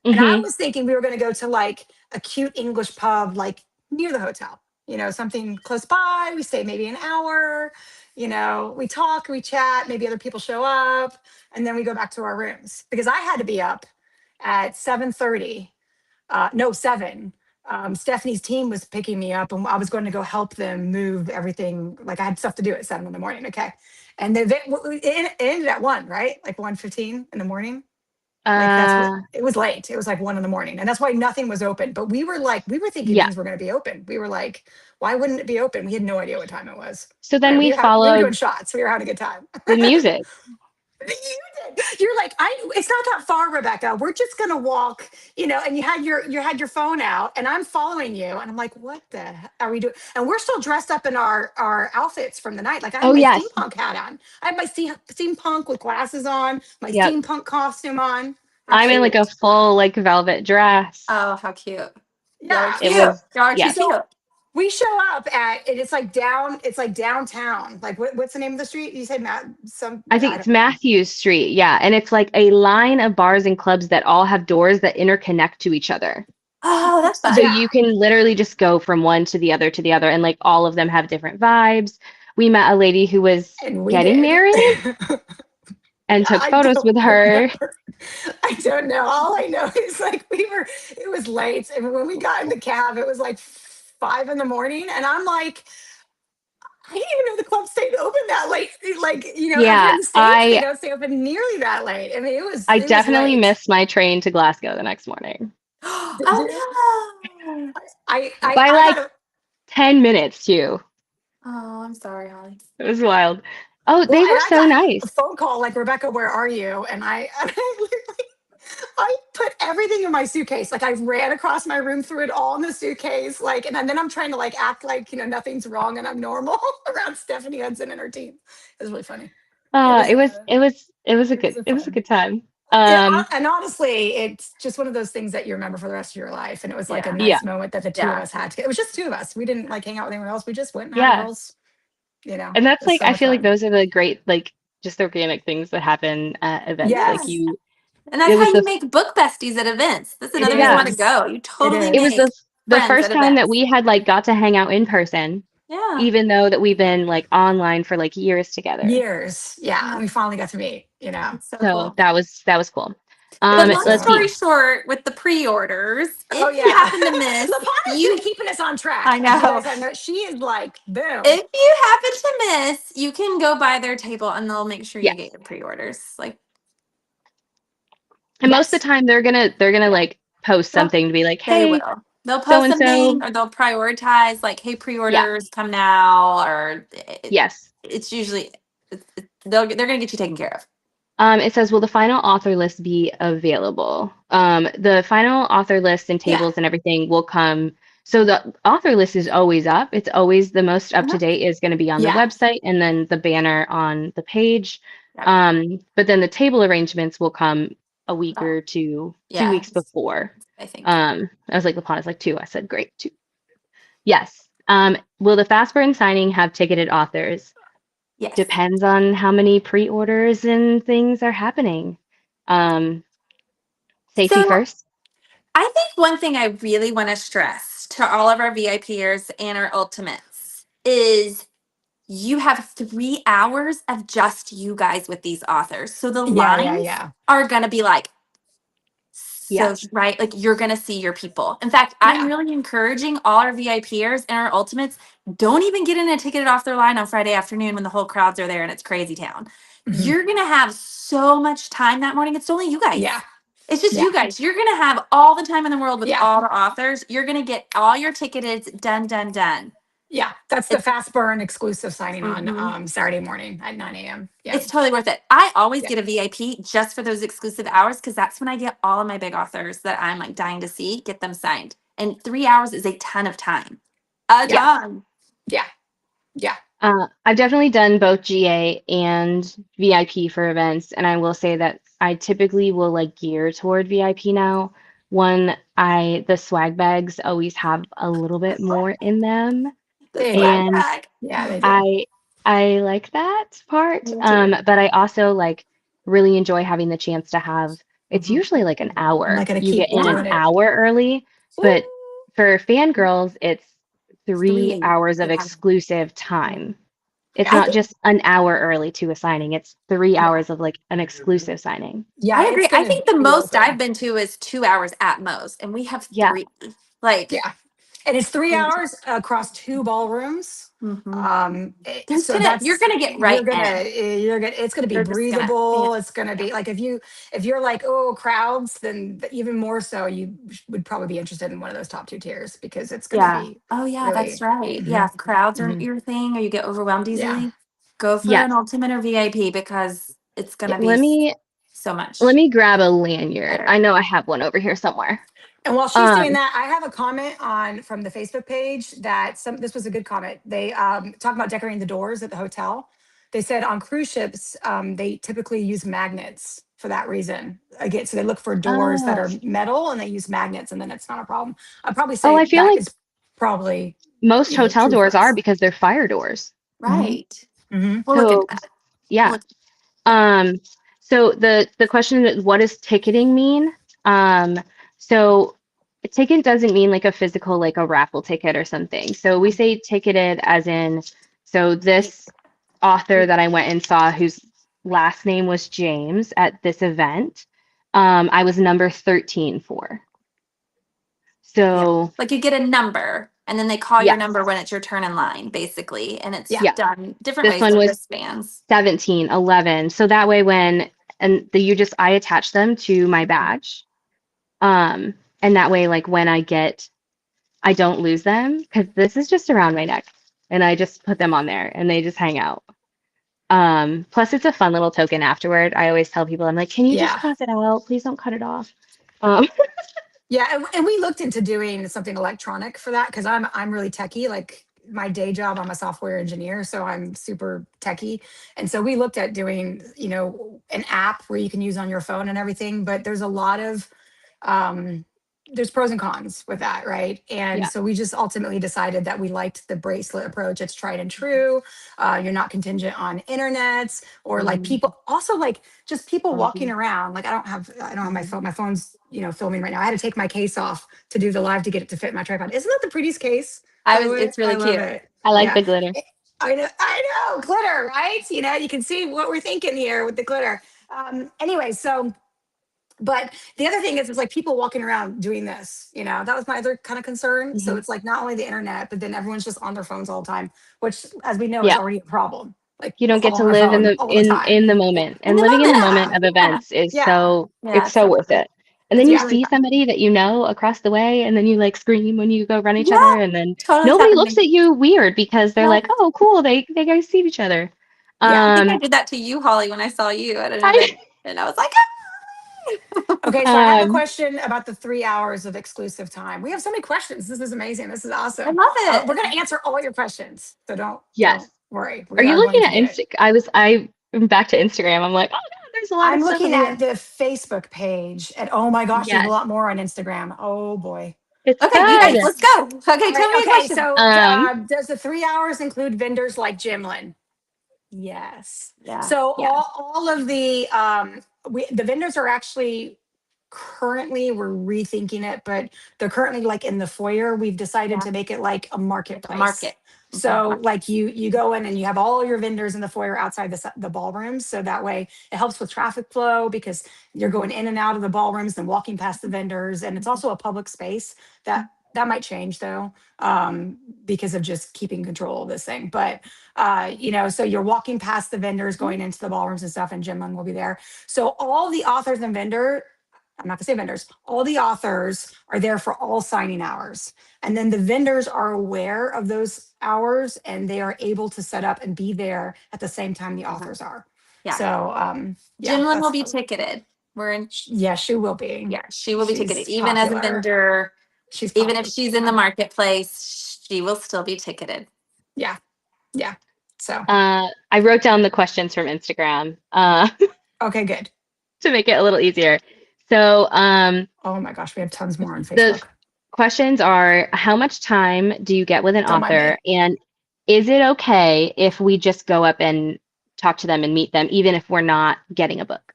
Speaker 1: And I
Speaker 3: Hmm.
Speaker 1: was thinking we were going to go to like a cute English pub, like near the hotel, something close by. We stay maybe an hour, we talk, we chat, maybe other people show up, and then we go back to our rooms because I had to be up at 7:30, no, 7, Stephanie's team was picking me up, and I was going to go help them move everything. Like I had stuff to do at 7 in the morning. Okay, and the event it ended at 1, right? Like 1:15 in the morning. Like that's what
Speaker 3: Uh,
Speaker 1: it was late. It was like 1 in the morning, and that's why nothing was open. But we were thinking
Speaker 3: yeah.
Speaker 1: things were going to be open. We were like, why wouldn't it be open? We had no idea what time it was.
Speaker 3: So then
Speaker 1: Right?
Speaker 3: we
Speaker 1: We were doing
Speaker 3: followed
Speaker 1: shots. We were having a good time.
Speaker 3: the music.
Speaker 1: You did. You're like, it's not that far, Rebecca. We're just gonna walk, and you had your phone out, and I'm following you, and I'm like, what the heck are we doing? And we're still dressed up in our outfits from the night. Like I had
Speaker 3: Oh
Speaker 1: my
Speaker 3: yes.
Speaker 1: steampunk hat on. I had my steampunk with glasses on, my
Speaker 3: Yep.
Speaker 1: steampunk costume on. How
Speaker 3: I'm in like a
Speaker 1: cute.
Speaker 3: full like velvet dress.
Speaker 2: Oh, how cute. Y'all are
Speaker 1: Yeah.
Speaker 3: It
Speaker 2: cute.
Speaker 3: was
Speaker 2: Y'all are too
Speaker 3: yes.
Speaker 1: So
Speaker 2: cute.
Speaker 1: we show up at it's like downtown. Like what's the name of the street? You said
Speaker 3: I think
Speaker 1: I
Speaker 3: it's
Speaker 1: don't know.
Speaker 3: Matthews Street. Yeah, and it's like a line of bars and clubs that all have doors that interconnect to each other.
Speaker 2: Oh, that's
Speaker 3: So
Speaker 2: fun.
Speaker 1: Yeah.
Speaker 3: you can literally just go from one to the other, and like all of them have different vibes. We met a lady who was
Speaker 1: And we
Speaker 3: getting
Speaker 1: did.
Speaker 3: married and
Speaker 1: Yeah,
Speaker 3: took
Speaker 1: I
Speaker 3: photos
Speaker 1: don't
Speaker 3: with her.
Speaker 1: remember. I don't know. All I know is like it was late. And when we got in the cab, it was like 5 in the morning. And I'm like, I didn't even know the club stayed open that late. Like, after
Speaker 3: Yeah,
Speaker 1: the States, they
Speaker 3: I
Speaker 1: don't stay open nearly that late. I mean,
Speaker 3: I
Speaker 1: it was
Speaker 3: definitely
Speaker 1: late.
Speaker 3: missed my train to Glasgow the next morning
Speaker 1: Did you?
Speaker 2: Oh no.
Speaker 3: by
Speaker 1: I got
Speaker 3: like
Speaker 1: a
Speaker 3: 10 minutes too.
Speaker 2: Oh, I'm sorry, Holly.
Speaker 3: It was wild. Oh,
Speaker 1: well,
Speaker 3: they
Speaker 1: and
Speaker 3: were
Speaker 1: I
Speaker 3: so
Speaker 1: got a
Speaker 3: nice.
Speaker 1: phone call like, Rebecca, where are you? And I put everything in my suitcase. Like I ran across my room, threw it all in the suitcase. Like, and then I'm trying to like act like, nothing's wrong and I'm normal around Stephanie Hudson and her team. It was really funny. It was, it was a
Speaker 3: It was a
Speaker 1: fun.
Speaker 3: good time.
Speaker 1: Yeah,
Speaker 3: Um,
Speaker 1: and honestly, it's just one of those things that you remember for the rest of your life. And it was like a
Speaker 2: Yeah.
Speaker 3: yeah,
Speaker 1: nice moment that the two of
Speaker 2: Yeah.
Speaker 1: us had together. It was just two of us. We didn't like hang out with anyone else. We just went and had a
Speaker 3: yeah.
Speaker 1: girls,
Speaker 3: And
Speaker 1: it
Speaker 3: that's
Speaker 1: was
Speaker 3: like
Speaker 1: so
Speaker 3: I
Speaker 1: much
Speaker 3: feel like
Speaker 1: fun.
Speaker 3: those are the great like just organic things that happen at events. Like
Speaker 2: Yeah.
Speaker 1: Yes,
Speaker 3: you
Speaker 2: And that's
Speaker 3: it
Speaker 2: how
Speaker 3: was
Speaker 2: you
Speaker 3: the
Speaker 2: make book besties at events. That's
Speaker 1: it
Speaker 2: another reason I want to
Speaker 1: is.
Speaker 2: go. You
Speaker 1: It
Speaker 2: totally
Speaker 3: it
Speaker 1: is.
Speaker 3: was
Speaker 2: make
Speaker 3: the
Speaker 2: friends at
Speaker 3: first time that
Speaker 2: events.
Speaker 3: we had like got to hang out in person,
Speaker 2: Yeah.
Speaker 3: even though that we've been like online for like years together.
Speaker 1: Years. Yeah. And
Speaker 2: Yeah.
Speaker 1: we finally got to meet.
Speaker 2: It's so
Speaker 3: So
Speaker 2: cool.
Speaker 3: that was cool.
Speaker 1: It
Speaker 2: But
Speaker 1: was
Speaker 2: long
Speaker 1: so
Speaker 3: Let's
Speaker 1: much
Speaker 2: story
Speaker 3: see.
Speaker 1: fun.
Speaker 2: short, with the pre-orders,
Speaker 1: Oh
Speaker 2: if you
Speaker 1: yeah.
Speaker 2: happen to miss,
Speaker 1: Lapana's been
Speaker 2: you
Speaker 1: keeping us on track.
Speaker 2: I
Speaker 1: As you
Speaker 2: know.
Speaker 1: guys have noticed, she is like, boom.
Speaker 2: If you happen to miss, you can go by their table and they'll make sure you get
Speaker 3: Yes.
Speaker 2: your pre-orders. Like
Speaker 3: And most of the
Speaker 1: Yes.
Speaker 3: time they're gonna like post
Speaker 2: they'll
Speaker 3: something to be like,
Speaker 2: they
Speaker 3: hey,
Speaker 2: will. They'll
Speaker 3: so
Speaker 2: post
Speaker 3: and
Speaker 2: something
Speaker 3: so.
Speaker 2: or they'll prioritize like, hey,
Speaker 3: Yeah.
Speaker 2: pre-orders come now, or
Speaker 3: Yes.
Speaker 2: it's usually they're gonna get you taken care of.
Speaker 3: It says, will the final author list be available? The final author list and
Speaker 1: Yeah.
Speaker 3: tables and everything will come. So the author list is always up. It's always the most up to
Speaker 2: Uh-huh.
Speaker 3: date is going to be on the
Speaker 1: Yeah.
Speaker 3: website and then the banner on the page.
Speaker 2: Yep.
Speaker 3: But then the table arrangements will come a week
Speaker 2: Oh,
Speaker 3: or two
Speaker 2: yeah,
Speaker 3: weeks before.
Speaker 2: I think.
Speaker 3: I was like, Lapana's like 2. I said, great, 2. Yes. Will the fast burn signing have ticketed authors?
Speaker 2: Yes.
Speaker 3: Depends on how many pre-orders and things are happening. Um, Safety
Speaker 2: So
Speaker 3: first.
Speaker 2: I think one thing I really want to stress to all of our VIPers and our ultimates is you have 3 hours of just you guys with these authors. So the
Speaker 1: Yeah. Yeah.
Speaker 2: lines
Speaker 1: Yeah.
Speaker 2: are going to be like,
Speaker 3: Yeah.
Speaker 2: so, right? Like you're going to see your people. In fact, I'm
Speaker 1: Yeah.
Speaker 2: really encouraging all our VIPers and our ultimates, don't even get in a ticketed off their line on Friday afternoon when the whole crowds are there and it's crazy town.
Speaker 1: Mhm.
Speaker 2: You're going to have so much time that morning. It's only you
Speaker 1: Yeah.
Speaker 2: guys. It's just
Speaker 1: Yeah.
Speaker 2: you guys. You're going to have all the time in the world with
Speaker 1: Yeah.
Speaker 2: all the authors. You're going to get all your ticketed done, done, done.
Speaker 1: Yeah. That's the
Speaker 2: It's
Speaker 1: fast burn exclusive signing on
Speaker 2: mhm.
Speaker 1: Saturday morning at 9 a.m. Yeah.
Speaker 2: It's totally worth it. I always
Speaker 1: Yeah.
Speaker 2: get a VIP just for those exclusive hours because that's when I get all of my big authors that I'm like dying to see, get them signed. And 3 hours is a ton of time. A
Speaker 1: Yeah.
Speaker 2: ton.
Speaker 1: Yeah. Yeah.
Speaker 3: I've definitely done both GA and VIP for events, and I will say that I typically will like gear toward VIP now. The swag bags always have a little bit more in them,
Speaker 2: The
Speaker 1: They
Speaker 2: swag
Speaker 1: do.
Speaker 3: and
Speaker 2: bag.
Speaker 1: Yeah, they do.
Speaker 3: I like that part.
Speaker 1: Me too.
Speaker 3: But I also like really enjoy having the chance to have. It's
Speaker 2: Mhm.
Speaker 3: usually like an
Speaker 1: I'm not
Speaker 3: hour.
Speaker 1: gonna
Speaker 3: You get
Speaker 1: keep
Speaker 3: in an
Speaker 2: Yeah.
Speaker 1: doing it.
Speaker 3: hour early,
Speaker 2: Ooh,
Speaker 3: but for fangirls, it's 3
Speaker 2: 3.
Speaker 3: hours of
Speaker 2: Yeah.
Speaker 3: exclusive time. It's
Speaker 1: Yeah.
Speaker 2: I
Speaker 3: not
Speaker 2: think
Speaker 3: just an hour early to a signing. It's 3
Speaker 1: Yeah.
Speaker 3: hours of like an exclusive signing.
Speaker 1: Yeah.
Speaker 2: I
Speaker 1: It's
Speaker 2: agree. I
Speaker 1: gonna
Speaker 2: think the
Speaker 1: be
Speaker 2: most I've
Speaker 1: open.
Speaker 2: been to is 2 hours at most, and we have
Speaker 3: Yeah.
Speaker 2: 3. Like,
Speaker 1: Yeah. And it's 3 hours across 2 ballrooms.
Speaker 2: mhm.
Speaker 1: So
Speaker 2: You're
Speaker 1: that's,
Speaker 2: gonna get right in.
Speaker 1: it's gonna be
Speaker 2: You're just gonna, yeah.
Speaker 1: breathable. It's gonna be like, if you're like, oh, crowds, then even more so, you would probably be interested in one of those top 2 tiers, because it's gonna
Speaker 2: Yeah.
Speaker 1: be
Speaker 2: Oh, yeah, that's
Speaker 1: really,
Speaker 2: right. Yeah.
Speaker 1: mhm,
Speaker 2: If crowds aren't
Speaker 1: mhm.
Speaker 2: your thing or you get overwhelmed
Speaker 1: Yeah.
Speaker 2: easily, go for an
Speaker 3: Yes.
Speaker 2: ultimate or VIP because it's
Speaker 3: Yeah,
Speaker 2: gonna be
Speaker 3: let me
Speaker 2: so
Speaker 3: let
Speaker 2: much
Speaker 3: me grab a lanyard.
Speaker 2: better.
Speaker 3: I know I have one over here somewhere.
Speaker 1: And while she's doing
Speaker 3: Um,
Speaker 1: that, I have a comment on from the Facebook page that this was a good comment. They talk about decorating the doors at the hotel. They said on cruise ships, they typically use magnets for that reason. Again, so they look for doors that
Speaker 3: oh,
Speaker 1: are metal and they use magnets, and then it's not a problem. I'd probably
Speaker 3: oh, I
Speaker 1: say
Speaker 3: feel
Speaker 1: that
Speaker 3: like
Speaker 1: is probably,
Speaker 3: most hotel
Speaker 1: true for
Speaker 3: doors are
Speaker 1: us.
Speaker 3: because they're fire doors.
Speaker 1: Hmm.
Speaker 2: Right.
Speaker 1: Hmm.
Speaker 2: We'll look at
Speaker 3: So
Speaker 2: that.
Speaker 3: yeah.
Speaker 2: Look,
Speaker 3: Um, so the question is, what does ticketing mean? So a ticket doesn't mean like a physical, like a raffle ticket or something. So we say ticketed as in, so this author that I went and saw, whose last name was James at this event, I was number 13 for.
Speaker 2: yeah.
Speaker 3: So
Speaker 2: Like you get a number and then they call your
Speaker 3: yes,
Speaker 2: number when it's your turn in line, basically. And it's
Speaker 1: Yeah.
Speaker 3: yeah,
Speaker 2: done different
Speaker 3: this
Speaker 2: ways
Speaker 3: one
Speaker 2: with
Speaker 3: was
Speaker 2: wristbands.
Speaker 3: 17, 11. So that way when, and the, you just, I attach them to my badge. And that way, like when I don't lose them because this is just around my neck and I just put them on there and they just hang out. Plus it's a fun little token afterward. I always tell people, I'm like, can you just
Speaker 1: Yeah.
Speaker 3: cross it out? Please don't cut it off. Um,
Speaker 1: Yeah, and we looked into doing something electronic for that, because I'm really techie. Like my day job, I'm a software engineer, so I'm super techie. And so we looked at doing, an app where you can use on your phone and everything. But there's a lot of um, there's pros and cons with that, right? And
Speaker 3: yeah.
Speaker 1: so we just ultimately decided that we liked the bracelet approach. It's tried and true. You're not contingent on internets or like
Speaker 2: Mhm.
Speaker 1: people. Also, like just people walking around. Like I don't have my phone. My phone's filming right now. I had to take my case off to do the live to get it to fit in my tripod. Isn't that the prettiest case? By the way,
Speaker 2: It's
Speaker 1: I
Speaker 2: really
Speaker 1: love
Speaker 2: cute.
Speaker 1: it.
Speaker 3: I like
Speaker 1: Yeah.
Speaker 3: the glitter.
Speaker 1: I know, glitter, right? You can see what we're thinking here with the glitter. Anyway, so but the other thing is like people walking around doing this, that was my other kind of concern. So
Speaker 3: Hmm.
Speaker 1: it's like not only the internet, but then everyone's just on their phones all the time, which, as we know, is
Speaker 3: Yeah.
Speaker 1: already a problem. Like
Speaker 3: You
Speaker 1: we're
Speaker 3: don't get
Speaker 1: all
Speaker 3: to
Speaker 1: on our
Speaker 3: live in
Speaker 1: phone
Speaker 3: the
Speaker 1: all the time.
Speaker 3: in the
Speaker 1: Yeah.
Speaker 3: moment.
Speaker 2: In
Speaker 3: And
Speaker 2: the
Speaker 3: living in the
Speaker 2: moment.
Speaker 3: moment of
Speaker 1: Yeah.
Speaker 3: events is
Speaker 1: Yeah.
Speaker 2: Yeah,
Speaker 3: it's
Speaker 2: it's
Speaker 3: so
Speaker 2: so
Speaker 3: worth it. And then
Speaker 1: It's
Speaker 3: you
Speaker 1: really
Speaker 3: see
Speaker 1: fun.
Speaker 3: somebody that you know across the way and then you like scream when you go run each
Speaker 2: yeah,
Speaker 3: other and then
Speaker 2: totally
Speaker 3: nobody
Speaker 2: happened to
Speaker 3: looks
Speaker 2: me.
Speaker 3: at you weird because they're
Speaker 2: No,
Speaker 3: like, "Oh, cool. They guys see each other."
Speaker 1: Yeah.
Speaker 2: I think I
Speaker 3: Um
Speaker 2: did that to you, Holly, when I saw you at an event.
Speaker 3: I
Speaker 2: And I was like,
Speaker 1: Okay. So I have a
Speaker 3: um
Speaker 1: question about the 3 hours of exclusive time. We have so many questions. This is amazing. This is
Speaker 2: I
Speaker 1: awesome.
Speaker 2: love
Speaker 1: We're
Speaker 2: it.
Speaker 1: going to answer all your questions. So don't
Speaker 3: yes.
Speaker 1: worry.
Speaker 3: Are
Speaker 1: We
Speaker 3: you
Speaker 1: are
Speaker 3: looking
Speaker 1: going to
Speaker 3: at
Speaker 1: do it.
Speaker 3: I'm back to Instagram. I'm like, "Oh, God, there's a lot of
Speaker 1: I'm
Speaker 3: stuff in
Speaker 1: looking
Speaker 3: here."
Speaker 1: at the Facebook page, and oh my gosh, there's a
Speaker 3: Yes.
Speaker 1: lot more on Instagram. Oh boy.
Speaker 3: It's
Speaker 2: Okay, you
Speaker 3: good.
Speaker 2: guys,
Speaker 1: Yes.
Speaker 2: let's go. Okay,
Speaker 1: All right.
Speaker 2: tell me a
Speaker 1: Okay.
Speaker 2: question.
Speaker 1: So,
Speaker 3: Um
Speaker 1: does the 3 hours include vendors like Gymlin? Yes.
Speaker 2: Yeah.
Speaker 1: So
Speaker 3: yeah.
Speaker 1: all of the vendors are actually currently, we're rethinking it, but they're currently like in the foyer. We've decided
Speaker 2: Yeah.
Speaker 1: to make it like a
Speaker 2: Like a
Speaker 1: marketplace.
Speaker 2: market. Mhm.
Speaker 1: So like you go in and you have all your vendors in the foyer outside the ballrooms. So that way it helps with traffic flow, because you're going in and out of the ballrooms and walking past the vendors. And it's also a public space. That might change though, because of just keeping control of this thing. But so you're walking past the vendors going into the ballrooms and stuff, and Jim Lung will be there. So all the authors and I'm not gonna say vendors, all the authors are there for all signing hours. And then the vendors are aware of those hours and they are able to set up and be there at the same time the
Speaker 2: Uh-huh.
Speaker 1: authors are.
Speaker 2: Yeah.
Speaker 1: So yeah,
Speaker 2: Jimlyn will
Speaker 1: that's
Speaker 2: be ticketed. We're in,
Speaker 1: yeah, she will be.
Speaker 2: yeah, she will be ticketed.
Speaker 1: She's
Speaker 2: Even as a
Speaker 1: popular.
Speaker 2: vendor,
Speaker 1: She's
Speaker 2: even if
Speaker 1: popular.
Speaker 2: she's in the marketplace, she will still be ticketed.
Speaker 1: Yeah, yeah. So
Speaker 3: I wrote down the questions from Instagram
Speaker 1: okay, good.
Speaker 3: to make it a little easier. So
Speaker 1: Oh my gosh, we have tons more on
Speaker 3: the
Speaker 1: Facebook.
Speaker 3: questions are, how much time do you get with an
Speaker 1: Don't mind
Speaker 3: author?
Speaker 1: me.
Speaker 3: And is it okay if we just go up and talk to them and meet them, even if we're not getting a book?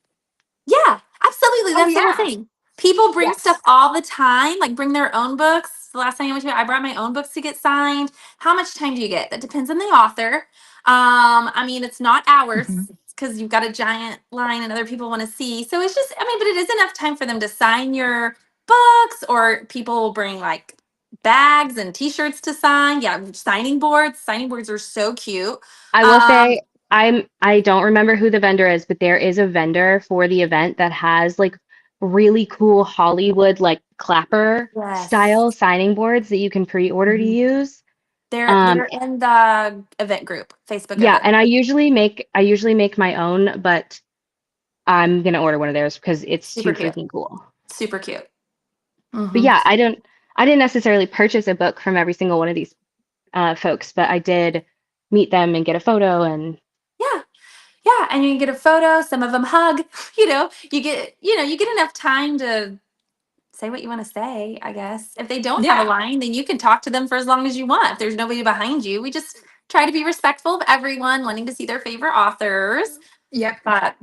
Speaker 2: Yeah, absolutely.
Speaker 1: Oh
Speaker 2: That's the whole
Speaker 1: yeah.
Speaker 2: thing. People bring stuff
Speaker 1: Yes.
Speaker 2: all the time, like bring their own books. The last time I went to it, I brought my own books to get signed. How much time do you get? That depends on the author. I mean, it's not
Speaker 1: Mhm.
Speaker 2: hours because you've got a giant line and other people want to see. So it's just, I mean, but it is enough time for them to sign your books, or people will bring like bags and t-shirts to sign. Yeah, signing boards. Signing boards are so cute.
Speaker 3: I will
Speaker 2: Um,
Speaker 3: say I don't remember who the vendor is, but there is a vendor for the event that has like really cool Hollywood like clapper
Speaker 2: yes.
Speaker 3: style signing boards that you can pre-order to
Speaker 2: Mhm.
Speaker 3: use.
Speaker 2: They're in the event group, Facebook
Speaker 3: Yeah,
Speaker 2: event.
Speaker 3: and I usually make my own, but I'm gonna order one of theirs because it's too
Speaker 2: Super cute.
Speaker 3: freaking cool.
Speaker 2: Super cute.
Speaker 3: But
Speaker 2: Hmm.
Speaker 3: yeah, I didn't necessarily purchase a book from every single one of these folks, but I did meet them and get a photo and
Speaker 2: Yeah. Yeah. And you can get a photo. Some of them hug. You get enough time to say what you want to say, I guess. If they don't have a
Speaker 1: Yeah.
Speaker 2: line, then you can talk to them for as long as you want. If there's nobody behind you, we just try to be respectful of everyone wanting to see their favorite authors.
Speaker 1: Yep.
Speaker 2: But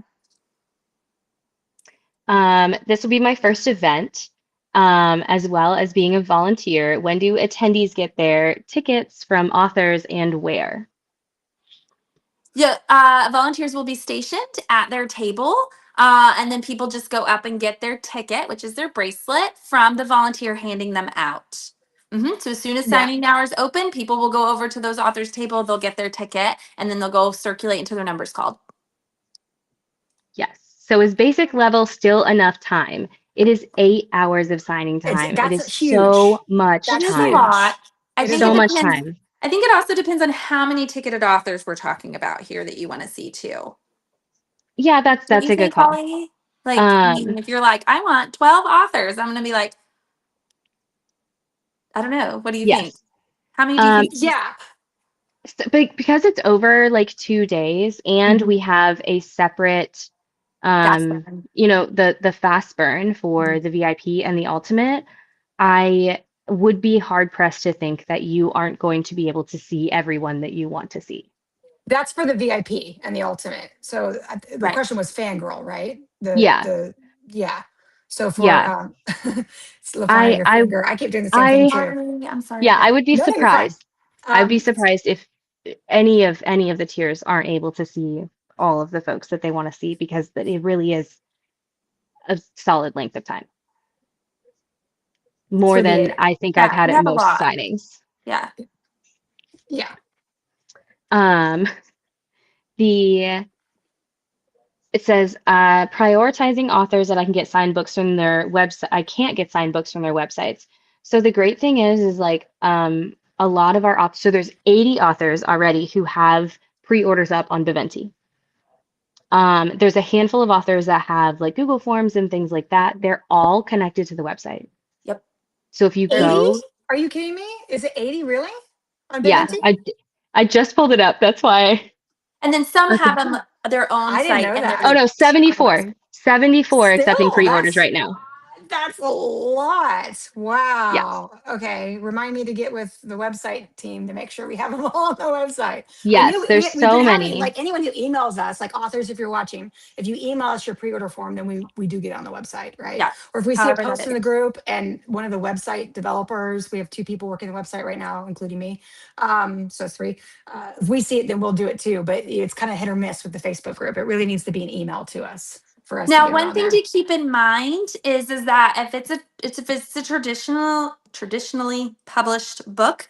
Speaker 3: this will be my first event, as well as being a volunteer. When do attendees get their tickets from authors and where?
Speaker 2: yeah, volunteers will be stationed at their table. And then people just go up and get their ticket, which is their bracelet, from the volunteer handing them out. So as soon as
Speaker 1: Yeah.
Speaker 2: signing hours open, people will go over to those authors' table. They'll get their ticket, and then they'll go circulate until their number's called.
Speaker 3: Yes. So is basic level still enough time? It is 8 hours of signing time. It
Speaker 1: That's
Speaker 3: is so
Speaker 1: huge.
Speaker 3: much
Speaker 2: It
Speaker 1: That's
Speaker 2: is a
Speaker 3: time.
Speaker 2: lot.
Speaker 1: huge.
Speaker 2: I
Speaker 1: It is
Speaker 2: think
Speaker 1: a
Speaker 2: it
Speaker 3: So much
Speaker 1: lot.
Speaker 2: depends.
Speaker 3: time.
Speaker 2: I think it also depends on how many ticketed authors we're talking about here that you want to see too.
Speaker 3: Yeah,
Speaker 2: What do
Speaker 3: that's
Speaker 2: you
Speaker 3: a good
Speaker 2: think,
Speaker 3: call.
Speaker 2: Holly? Like, I mean,
Speaker 3: Um,
Speaker 2: if you're like, I want 12 authors, I'm gonna be like, I don't know. What do you think?
Speaker 3: yes.
Speaker 2: How many do you
Speaker 3: Um,
Speaker 2: think?
Speaker 1: Yeah.
Speaker 3: but because it's over like 2 days and
Speaker 2: Mhm.
Speaker 3: we have a separate
Speaker 2: That's fine.
Speaker 3: the fast burn for
Speaker 2: Mhm.
Speaker 3: the VIP and the ultimate, I would be hard pressed to think that you aren't going to be able to see everyone that you want to see.
Speaker 1: That's for the VIP and the ultimate. So the
Speaker 2: Right.
Speaker 1: question was fangirl, right?
Speaker 3: Yeah,
Speaker 1: Yeah. So for
Speaker 3: yeah.
Speaker 1: it's Lafana,
Speaker 3: I
Speaker 1: your
Speaker 3: I
Speaker 1: finger. I keep doing the same thing
Speaker 3: I
Speaker 1: too.
Speaker 2: Sorry, I'm sorry,
Speaker 3: yeah, I
Speaker 2: Holly.
Speaker 3: would be
Speaker 1: No, you're fine.
Speaker 3: surprised. I'd be
Speaker 1: Um,
Speaker 3: surprised if any of the tiers aren't able to see all of the folks that they want to see because it really is a solid length of time.
Speaker 1: it's
Speaker 3: More
Speaker 1: for
Speaker 3: than
Speaker 1: VA.
Speaker 3: I think I've
Speaker 2: Yeah,
Speaker 3: had
Speaker 2: we
Speaker 3: at
Speaker 2: have a
Speaker 3: most
Speaker 2: lot.
Speaker 3: signings.
Speaker 2: Yeah.
Speaker 1: Yeah.
Speaker 3: Um, the it says prioritizing authors that I can get signed books from their website. I can't get signed books from their websites. So the great thing is like a lot of our authors. So there's 80 authors already who have pre-orders up on Viventi. There's a handful of authors that have like Google Forms and things like that. They're all connected to the website.
Speaker 2: Yep.
Speaker 3: So if you
Speaker 1: 80?
Speaker 3: go,
Speaker 1: Are you kidding me? Is it 80 really? On
Speaker 3: yeah,
Speaker 1: Viventi?
Speaker 3: I just pulled it up. That's why.
Speaker 2: And then some
Speaker 3: That's a,
Speaker 2: have them their own
Speaker 1: I didn't
Speaker 2: site
Speaker 1: know
Speaker 2: and
Speaker 1: that.
Speaker 3: oh
Speaker 2: they're
Speaker 3: no,
Speaker 2: on the website.
Speaker 3: 74. 74 accepting
Speaker 1: Still,
Speaker 3: pre-orders right now.
Speaker 1: that's a lot.
Speaker 3: Yes.
Speaker 1: Wow. Okay. Remind me to get with the website team to make sure we have them all on the website. I
Speaker 3: Yes,
Speaker 1: knew
Speaker 3: there's
Speaker 1: we've been
Speaker 3: so
Speaker 1: having
Speaker 3: many.
Speaker 1: like anyone who emails us, like authors, if you're watching, if you email us your pre-order form, then we do get it on the website, right?
Speaker 2: Yeah.
Speaker 1: Or if we see a
Speaker 2: However that
Speaker 1: post in
Speaker 2: is.
Speaker 1: the group and one of the website developers, we have two people working the website right now, including me. So it's three. If we see it, then we'll do it too. But it's kind of hit or miss with the Facebook group. It really needs to be an email to us for us to
Speaker 2: Now,
Speaker 1: get it
Speaker 2: one
Speaker 1: on
Speaker 2: thing
Speaker 1: there.
Speaker 2: to keep in mind is that if it's a traditionally published book,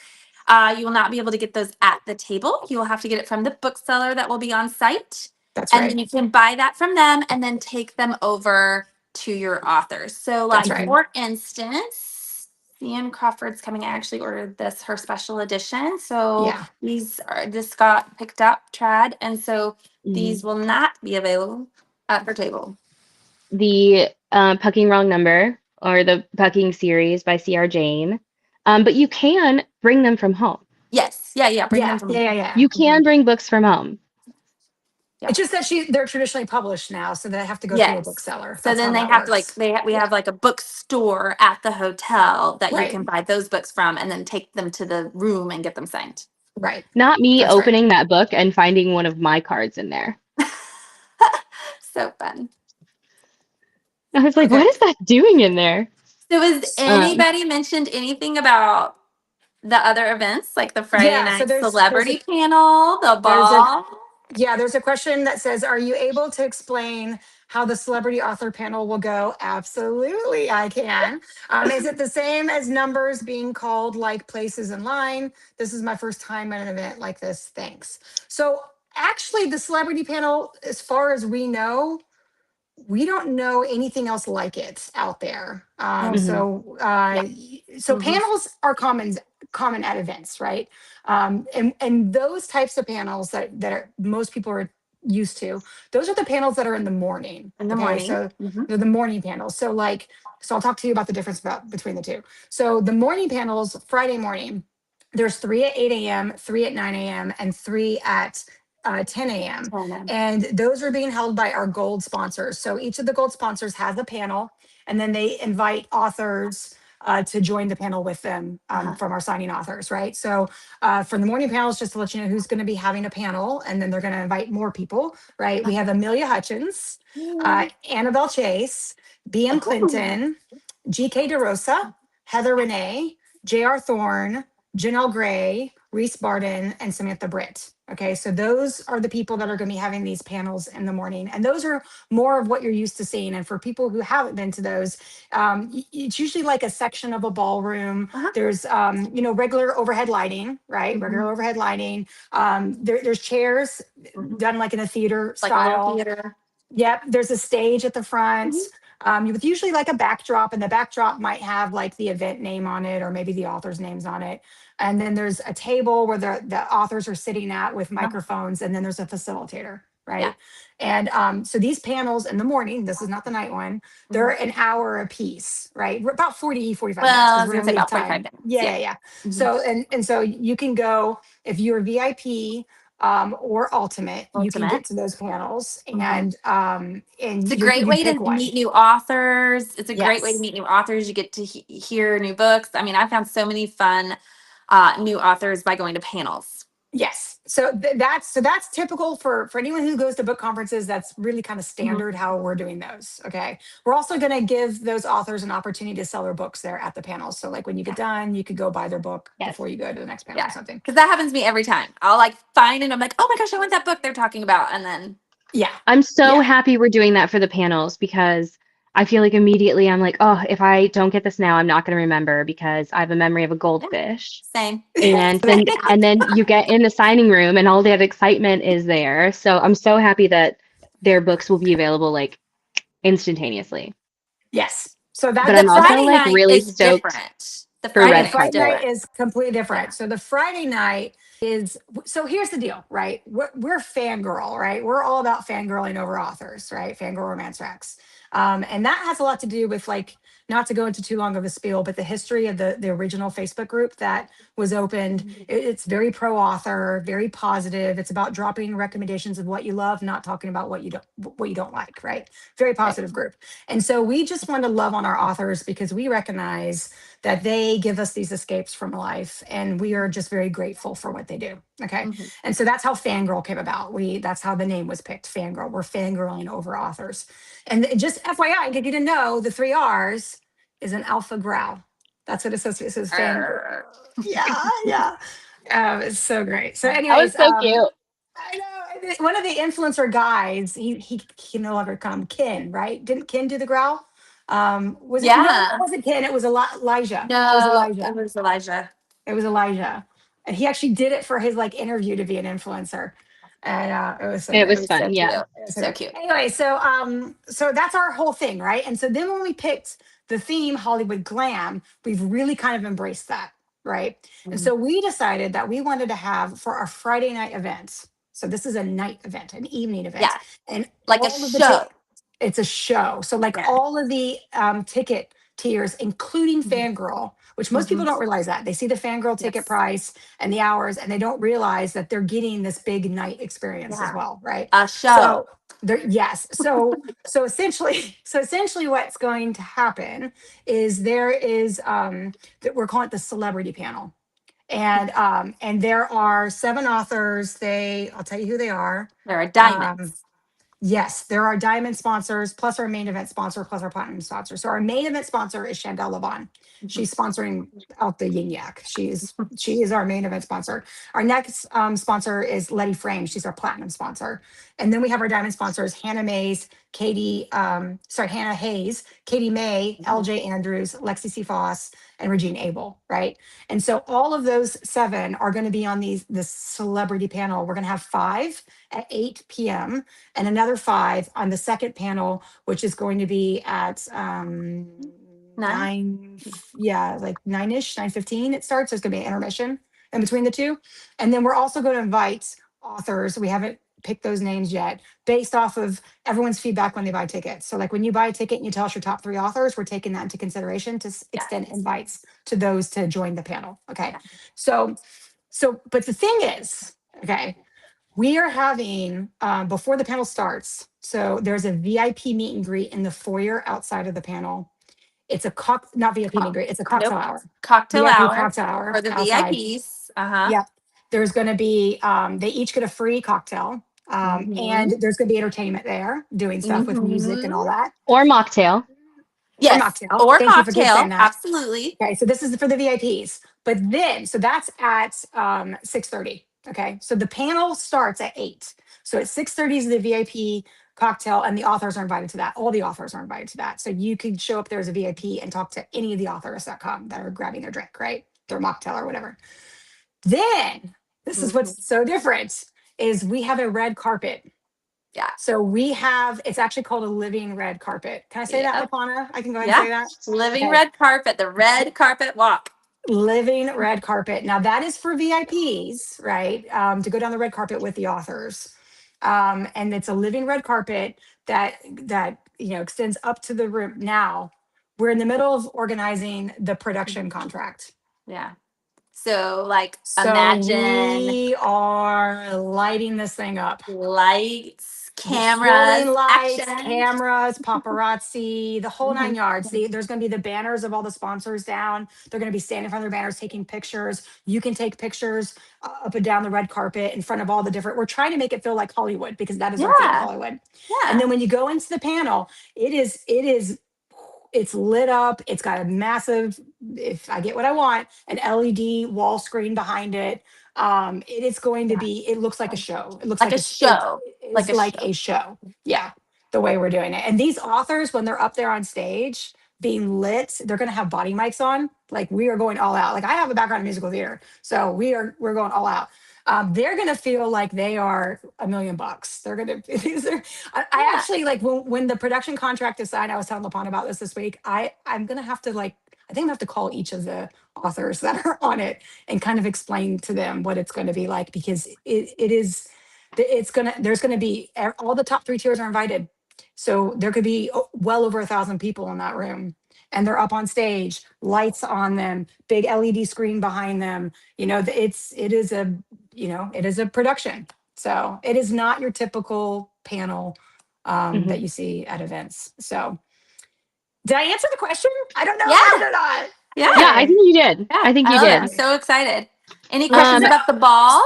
Speaker 2: you will not be able to get those at the table. You will have to get it from the bookseller that will be on site,
Speaker 1: That's
Speaker 2: and then
Speaker 1: right.
Speaker 2: you can buy that from them and then take them over to your authors. So,
Speaker 1: That's
Speaker 2: like
Speaker 1: right.
Speaker 2: for instance, Ian Crawford's coming. I actually ordered this her special edition, so
Speaker 1: Yeah.
Speaker 2: this got picked up, trad, and so
Speaker 3: Mhm.
Speaker 2: these will not be available at her table.
Speaker 3: The Pucking Wrong Number or the Pucking series by C.R. Jane. But you can bring them from home.
Speaker 2: Yes. Yeah. Yeah. Bring them
Speaker 1: Yeah.
Speaker 2: from.
Speaker 1: Yeah. Yeah. Yeah.
Speaker 3: You can bring books from home.
Speaker 2: Yeah.
Speaker 1: It's just that they're traditionally published now, so they have to go through a
Speaker 2: Yes.
Speaker 1: bookseller.
Speaker 2: So
Speaker 1: That's
Speaker 2: then
Speaker 1: how
Speaker 2: they
Speaker 1: that
Speaker 2: have to
Speaker 1: works.
Speaker 2: we
Speaker 1: Yeah.
Speaker 2: have like a bookstore at the hotel that you
Speaker 1: Right.
Speaker 2: can buy those books from and then take them to the room and get them signed.
Speaker 1: Right.
Speaker 3: Not me
Speaker 1: That's right.
Speaker 3: opening that book and finding one of my cards in there.
Speaker 2: So fun.
Speaker 3: I was like, what
Speaker 1: Okay.
Speaker 3: is that doing in there?
Speaker 2: So has
Speaker 3: Um,
Speaker 2: anybody mentioned anything about the other events like the Friday
Speaker 1: Yeah. So
Speaker 2: night
Speaker 1: there's a
Speaker 2: celebrity panel, the
Speaker 1: there's a
Speaker 2: ball?
Speaker 1: yeah, there's a question that says, are you able to explain how the celebrity author panel will go? Absolutely, I can. Is it the same as numbers being called like places in line? This is my first time at an event like this. Thanks. So actually, the celebrity panel, as far as we don't know anything else like it out there.
Speaker 2: Yeah.
Speaker 3: Mhm.
Speaker 2: Yeah.
Speaker 1: So
Speaker 2: Mhm.
Speaker 1: panels are common at events, right? And those types of panels that most people are used to, those are the panels that are in the morning.
Speaker 2: In the
Speaker 1: Okay,
Speaker 2: morning.
Speaker 1: so
Speaker 2: Mhm.
Speaker 1: they're the morning panels. So I'll talk to you about the difference between the two. So the morning panels, Friday morning, there's three at 8 a.m., three at 9 a.m., and three at 10 a.m.
Speaker 2: Tana.
Speaker 1: And those are being held by our gold sponsors. So each of the gold sponsors has a panel, and then they invite authors to join the panel with them
Speaker 2: Uh-huh.
Speaker 1: from our signing authors, right? So for the morning panels, just to let you know who's going to be having a panel, and then they're going to invite more people, right? We have Amelia Hutchins, Annabelle Chase, B.M.
Speaker 2: Oh.
Speaker 1: Clinton, G.K. DeRosa, Heather Renee, J.R. Thorne, Janelle Gray, Reese Barden, and Samantha Britt. Okay, so those are the people that are going to be having these panels in the morning. And those are more of what you're used to seeing. And for people who haven't been to those, it's usually like a section of a ballroom.
Speaker 2: Uh-huh.
Speaker 1: There's, regular overhead lighting, right?
Speaker 2: Mhm.
Speaker 1: Regular overhead lighting. There's chairs
Speaker 2: Mhm.
Speaker 1: done like in a theater
Speaker 2: Like a little
Speaker 1: style.
Speaker 2: theater.
Speaker 1: Yep, there's a stage at the front.
Speaker 2: Mhm.
Speaker 1: With usually like a backdrop, and the backdrop might have like the event name on it, or maybe the author's names on it. And then there's a table where the authors are sitting at with
Speaker 2: Uh-huh.
Speaker 1: microphones, and then there's a facilitator,
Speaker 2: Yeah.
Speaker 1: right? And so these panels in the morning, this is not the night one, they're
Speaker 2: Mhm.
Speaker 1: an hour a piece, right? We're about 40, 45 minutes
Speaker 2: Well, I
Speaker 1: because
Speaker 2: was
Speaker 1: we're
Speaker 2: gonna
Speaker 1: going
Speaker 2: say
Speaker 1: to leave
Speaker 2: about 45
Speaker 1: time.
Speaker 2: minutes.
Speaker 1: Yeah,
Speaker 2: Yeah.
Speaker 1: yeah, yeah.
Speaker 2: Mhm.
Speaker 1: So, and so you can go if you're VIP or ultimate, you can
Speaker 2: Ultimate.
Speaker 1: get to those panels,
Speaker 2: Mhm.
Speaker 1: and
Speaker 2: It's a
Speaker 1: you
Speaker 2: great
Speaker 1: you
Speaker 2: way to
Speaker 1: pick one.
Speaker 2: meet new authors. It's a great way to
Speaker 1: Yes.
Speaker 2: meet new authors. You get to hear new books. I mean, I found so many fun new authors by going to panels.
Speaker 1: Yes. So that's typical for anyone who goes to book conferences. That's really kind of
Speaker 2: Mhm.
Speaker 1: standard how we're doing those. Okay. We're also going to give those authors an opportunity to sell their books there at the panel. So like when you get
Speaker 2: Yeah.
Speaker 1: done, you could go buy their book
Speaker 3: Yes.
Speaker 1: before you go to the next panel or
Speaker 2: Yeah.
Speaker 1: something.
Speaker 2: Because that happens to me every time. I'll like find it. I'm like, oh my gosh, I want that book they're talking about. And then,
Speaker 1: Yeah.
Speaker 3: I'm so
Speaker 1: Yeah.
Speaker 3: happy we're doing that for the panels because I feel like immediately I'm like, oh, if I don't get this now, I'm not going to remember because I have a memory of a
Speaker 2: yeah,
Speaker 3: goldfish.
Speaker 2: same.
Speaker 3: And then and then you get in the signing room and all that excitement is there. So I'm so happy that their books will be available like instantaneously.
Speaker 1: Yes. So
Speaker 3: But
Speaker 2: The
Speaker 3: I'm
Speaker 1: that's
Speaker 3: also
Speaker 2: Friday
Speaker 3: like
Speaker 2: night
Speaker 3: really
Speaker 2: is
Speaker 3: stoked
Speaker 2: different. The
Speaker 3: for
Speaker 2: Friday
Speaker 1: Yeah, the
Speaker 3: red
Speaker 2: night's
Speaker 1: Friday night
Speaker 3: carpet.
Speaker 2: different.
Speaker 1: is completely different.
Speaker 2: Yeah.
Speaker 1: So the Friday night is so here's the deal, right? We're fangirl, right? We're all about fangirling over authors, right? Fangirl romance racks. And that has a lot to do with like not to go into too long of a spiel, but the history of the original Facebook group that was opened. It's very pro author, very positive. It's about dropping recommendations of what you love, not talking about what you don't like, right? Very
Speaker 2: Right.
Speaker 1: positive group. And so we just want to love on our authors because we recognize that they give us these escapes from life, and we are just very grateful for what they do. Okay.
Speaker 2: Mhm.
Speaker 1: And so that's how Fangirl came about. That's how the name was picked. Fangirl. We're fangirling over authors. And just FYI, to get to know the three R's is an alpha growl. That's what associates with Fangirl.
Speaker 2: Arr.
Speaker 1: Yeah, yeah. It's so great. So,
Speaker 3: That was
Speaker 1: anyways,
Speaker 3: so cute.
Speaker 1: I know one of the influencer guys, he can no longer come. Ken, right? Didn't Ken do the growl? Was it no? It
Speaker 2: Yeah.
Speaker 1: wasn't Ken. It was Elijah. It was
Speaker 2: No, it
Speaker 1: Elijah.
Speaker 2: was Elijah.
Speaker 1: It was Elijah, and he actually did it for his like interview to be an influencer, and it was so
Speaker 3: It
Speaker 1: good.
Speaker 2: It
Speaker 3: was
Speaker 2: was so
Speaker 3: fun.
Speaker 2: cute.
Speaker 3: Yeah.
Speaker 1: It was so
Speaker 2: So
Speaker 1: good.
Speaker 2: cute.
Speaker 1: Anyway, so that's our whole thing, right? And so then when we picked the theme Hollywood glam, we've really kind of embraced that, right? And
Speaker 2: Mhm.
Speaker 1: so we decided that we wanted to have for our Friday night events. So this is a night event, an evening event,
Speaker 2: Yeah.
Speaker 1: and
Speaker 2: Like a
Speaker 1: all of
Speaker 2: show.
Speaker 1: it's a show. So like
Speaker 2: Yeah.
Speaker 1: all of the ticket tiers, including
Speaker 2: Mhm.
Speaker 1: Fangirl, which most people
Speaker 2: Mhm.
Speaker 1: don't realize that. They see the Fangirl ticket
Speaker 2: Yes.
Speaker 1: price and the hours, and they don't realize that they're getting this big night experience as
Speaker 2: Yeah.
Speaker 1: well, right?
Speaker 2: A show.
Speaker 1: So there, yes. So essentially, what's going to happen is there is that we're calling it the celebrity panel. And there are seven authors. I'll tell you who they are.
Speaker 2: There are
Speaker 1: Um,
Speaker 2: diamonds.
Speaker 1: Yes, there are diamond sponsors, plus our main event sponsor, plus our platinum sponsor. So our main event sponsor is Chandel Levon.
Speaker 2: Mhm.
Speaker 1: She's sponsoring out the yin yak. She is our main event sponsor. Our next sponsor is Letty Frame. She's our platinum sponsor. And then we have our diamond sponsors, Hannah Mays, Hannah Hayes, Katie May, LJ Andrews, Lexi C. Foss, and Regine Abel, right? And so all of those 7 are going to be on this celebrity panel. We're going to have 5 at 8 p.m. and another 5 on the second panel, which is going to be at
Speaker 2: 9.
Speaker 1: 9, yeah, like 9ish, 9:15 it starts. There's going to be an intermission in between the two. And then we're also going to invite authors. We haven't picked those names yet, based off of everyone's feedback when they buy tickets. So like when you buy a ticket and you tell us your top 3 authors, we're taking that into consideration to extend invites to those to join the panel. Okay. So, but the thing is, okay, we are having, before the panel starts, so there's a VIP meet and greet in the foyer outside of the panel. It's a not VIP meet and greet, it's a cocktail
Speaker 2: Nope.
Speaker 1: hour.
Speaker 2: Cocktail
Speaker 1: VIP
Speaker 2: hour
Speaker 1: cocktail hour
Speaker 2: for the
Speaker 1: outside.
Speaker 2: VIPs.
Speaker 1: Yep. There's going to be, they each get a free cocktail. And there's going to be entertainment there doing stuff with music and all that.
Speaker 3: Or mocktail.
Speaker 1: Or
Speaker 2: Yes.
Speaker 1: mocktail.
Speaker 2: Or
Speaker 1: Thank you for saying
Speaker 2: cocktail.
Speaker 1: that.
Speaker 2: Absolutely.
Speaker 1: Okay, so this is for the VIPs. But then, so that's at 6:30. Okay, so the panel starts at 8. So at 6:30 is the VIP cocktail, and the authors are invited to that. All the authors are invited to that. So you can show up there as a VIP and talk to any of the authors that come that are grabbing their drink, right? Their mocktail or whatever. Then, this is what's so different, is we have a red carpet.
Speaker 2: Yeah.
Speaker 1: So we have, it's actually called a living red carpet. Can I say that, Lapana? I can go ahead and say that?
Speaker 2: Living
Speaker 1: Okay.
Speaker 2: red carpet, the red carpet walk.
Speaker 1: Living red carpet. Now that is for VIPs, right? To go down the red carpet with the authors. And it's a living red carpet that extends up to the room. Now we're in the middle of organizing the production contract.
Speaker 2: Yeah. So like
Speaker 1: So
Speaker 2: imagine
Speaker 1: we are lighting this thing up.
Speaker 2: lights, cameras,
Speaker 1: Swirling lights,
Speaker 2: action.
Speaker 1: cameras, paparazzi, the whole 9 yards. There's going to be the banners of all the sponsors down. They're going to be standing in front of their banners taking pictures. You can take pictures up and down the red carpet in front of all the different. We're trying to make it feel like Hollywood, because that is our theme, Hollywood.
Speaker 2: Yeah.
Speaker 1: And then when you go into the panel, it's lit up. It's got a massive, if I get what I want, an LED wall screen behind it. It is going to be, it looks like a show. It looks
Speaker 2: Like
Speaker 1: like
Speaker 2: a show.
Speaker 1: It's like a show. Yeah. The way we're doing it. And these authors, when they're up there on stage being lit, they're going to have body mics on. Like we are going all out. Like I have a background in musical theater. So we're going all out. They're going to feel like they are $1 million. They're going to, I actually, like when the production contract is signed, I was telling LaPon about this week. I'm going to have to I think I'm going to have to call each of the authors that are on it and kind of explain to them what it's going to be like, because there's going to be, all the top 3 tiers are invited. So there could be well over 1,000 people in that room, and they're up on stage, lights on them, big LED screen behind them. It is a production. So it is not your typical panel that you see at events. So did I answer the question? I don't know if I did or not.
Speaker 3: Yeah, I think you did.
Speaker 2: Yeah,
Speaker 3: I think you
Speaker 2: love
Speaker 3: did.
Speaker 2: it. I'm so excited. Any questions about the ball?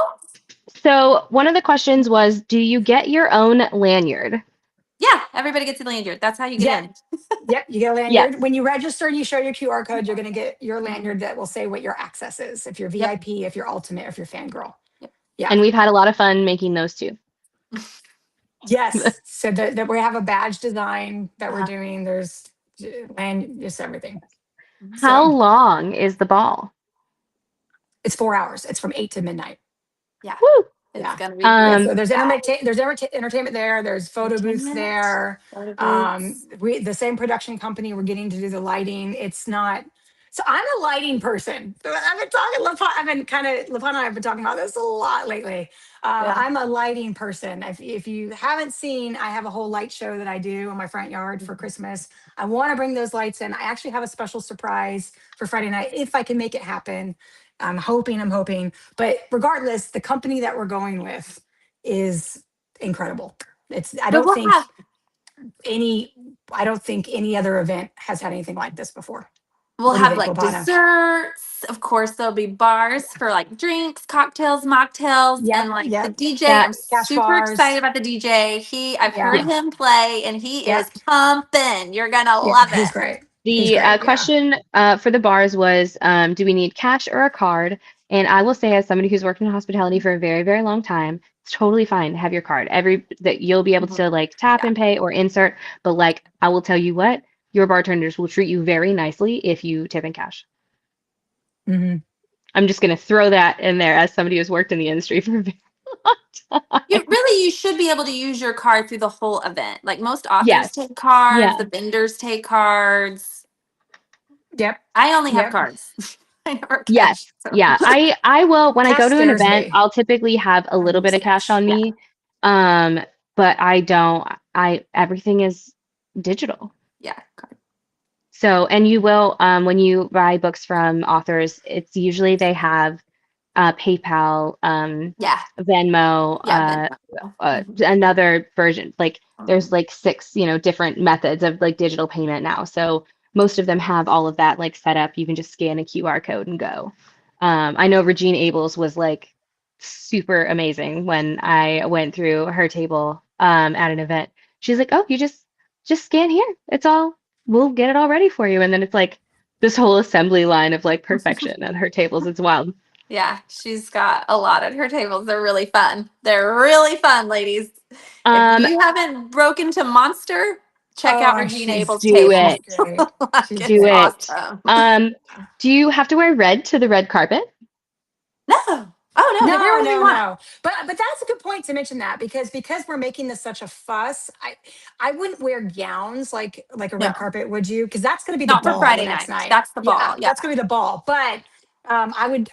Speaker 3: So one of the questions was, do you get your own lanyard?
Speaker 2: Yeah, everybody gets a lanyard. That's how you get in.
Speaker 1: Yep, you get a lanyard.
Speaker 3: Yes.
Speaker 1: When you register and you show your QR code, you're going to get your lanyard that will say what your access is. If you're VIP, if you're ultimate, if you're fangirl. Yeah.
Speaker 3: And we've had a lot of fun making those too.
Speaker 1: Yes. So that we have a badge design that we're doing. There's just everything.
Speaker 3: How long is the ball?
Speaker 1: It's 4 hours. It's from 8 to midnight.
Speaker 2: Yeah.
Speaker 3: Woo!
Speaker 2: It's gonna be great.
Speaker 1: So there's entertainment there. There's photo booths there. The same production company, we're getting to do the lighting. It's not. So I'm a lighting person. I've been talking. LaPon and I have been talking about this a lot lately. I'm a lighting person. If you haven't seen, I have a whole light show that I do in my front yard for Christmas. I want to bring those lights in. I actually have a special surprise for Friday night if I can make it happen. I'm hoping. But regardless, the company that we're going with is incredible. I don't think any other event has had anything like this before.
Speaker 2: We'll have like desserts. Of course, there'll be bars for like drinks, cocktails, mocktails, and like the DJ. I'm super excited about the DJ. I've heard him play, and he is pumping. You're gonna love it.
Speaker 1: He's great.
Speaker 3: The question for the bars was, do we need cash or a card? And I will say, as somebody who's worked in hospitality for a very, very long time, It's totally fine to have your card. That you'll be able to like tap
Speaker 2: Yeah.
Speaker 3: and pay or insert, but like I will tell you what, your bartenders will treat you very nicely if you tip in cash.
Speaker 1: Hmm.
Speaker 3: I'm just gonna throw that in there as somebody who's worked in the industry for a very long time.
Speaker 2: You should be able to use your card through the whole event. Like most authors
Speaker 3: Yes.
Speaker 2: take cards,
Speaker 3: Yeah.
Speaker 2: the vendors take cards.
Speaker 1: Yep.
Speaker 2: I only have
Speaker 1: Yep.
Speaker 2: cards. I never have cash.
Speaker 3: Yes.
Speaker 2: So
Speaker 3: Yeah. I will when I
Speaker 1: Cash
Speaker 3: go to an
Speaker 1: scares
Speaker 3: event,
Speaker 1: me.
Speaker 3: I'll typically have a
Speaker 1: I
Speaker 3: little
Speaker 1: use
Speaker 3: bit of cash
Speaker 1: cash.
Speaker 3: on
Speaker 2: yeah.
Speaker 3: me. Um, but I don't I everything is digital.
Speaker 2: Yeah. Card.
Speaker 3: So, and you will, when you buy books from authors, it's usually they have PayPal,
Speaker 2: Yeah.
Speaker 3: Venmo,
Speaker 2: Yeah. Venmo. Mhm.
Speaker 3: another version. Like there's
Speaker 2: Mhm.
Speaker 3: like six, different methods of like digital payment now. So most of them have all of that like set up. You can just scan a QR code and go. I know Regine Abels was like super amazing when I went through her table at an event. She's like, "Oh, you just scan here. It's all we'll get it all ready for you." And then it's like this whole assembly line of like perfection at her tables. It's wild.
Speaker 2: Yeah, she's got a lot at her tables. They're really fun. They're really fun, ladies. If
Speaker 3: Um,
Speaker 2: you haven't broken to Monster, check out
Speaker 1: Oh,
Speaker 2: Regina
Speaker 1: she's
Speaker 2: Abel's
Speaker 3: do
Speaker 2: table.
Speaker 1: she's
Speaker 3: it.
Speaker 1: great.
Speaker 2: Like,
Speaker 1: She's
Speaker 2: it's
Speaker 3: Do
Speaker 1: great.
Speaker 3: it.
Speaker 2: awesome.
Speaker 3: Do you have to wear red to the red carpet?
Speaker 2: No. Oh no,
Speaker 1: No,
Speaker 2: whatever we
Speaker 1: no,
Speaker 2: want.
Speaker 1: no. But that's a good point to mention that because we're making this such a fuss. I wouldn't wear gowns like a red
Speaker 2: No,
Speaker 1: carpet, would you? Because that's going to be the
Speaker 2: not for
Speaker 1: ball the
Speaker 2: Friday
Speaker 1: next
Speaker 2: night.
Speaker 1: night.
Speaker 2: That's the
Speaker 1: Yeah,
Speaker 2: ball. Yeah.
Speaker 1: that's going to be the ball. But I would.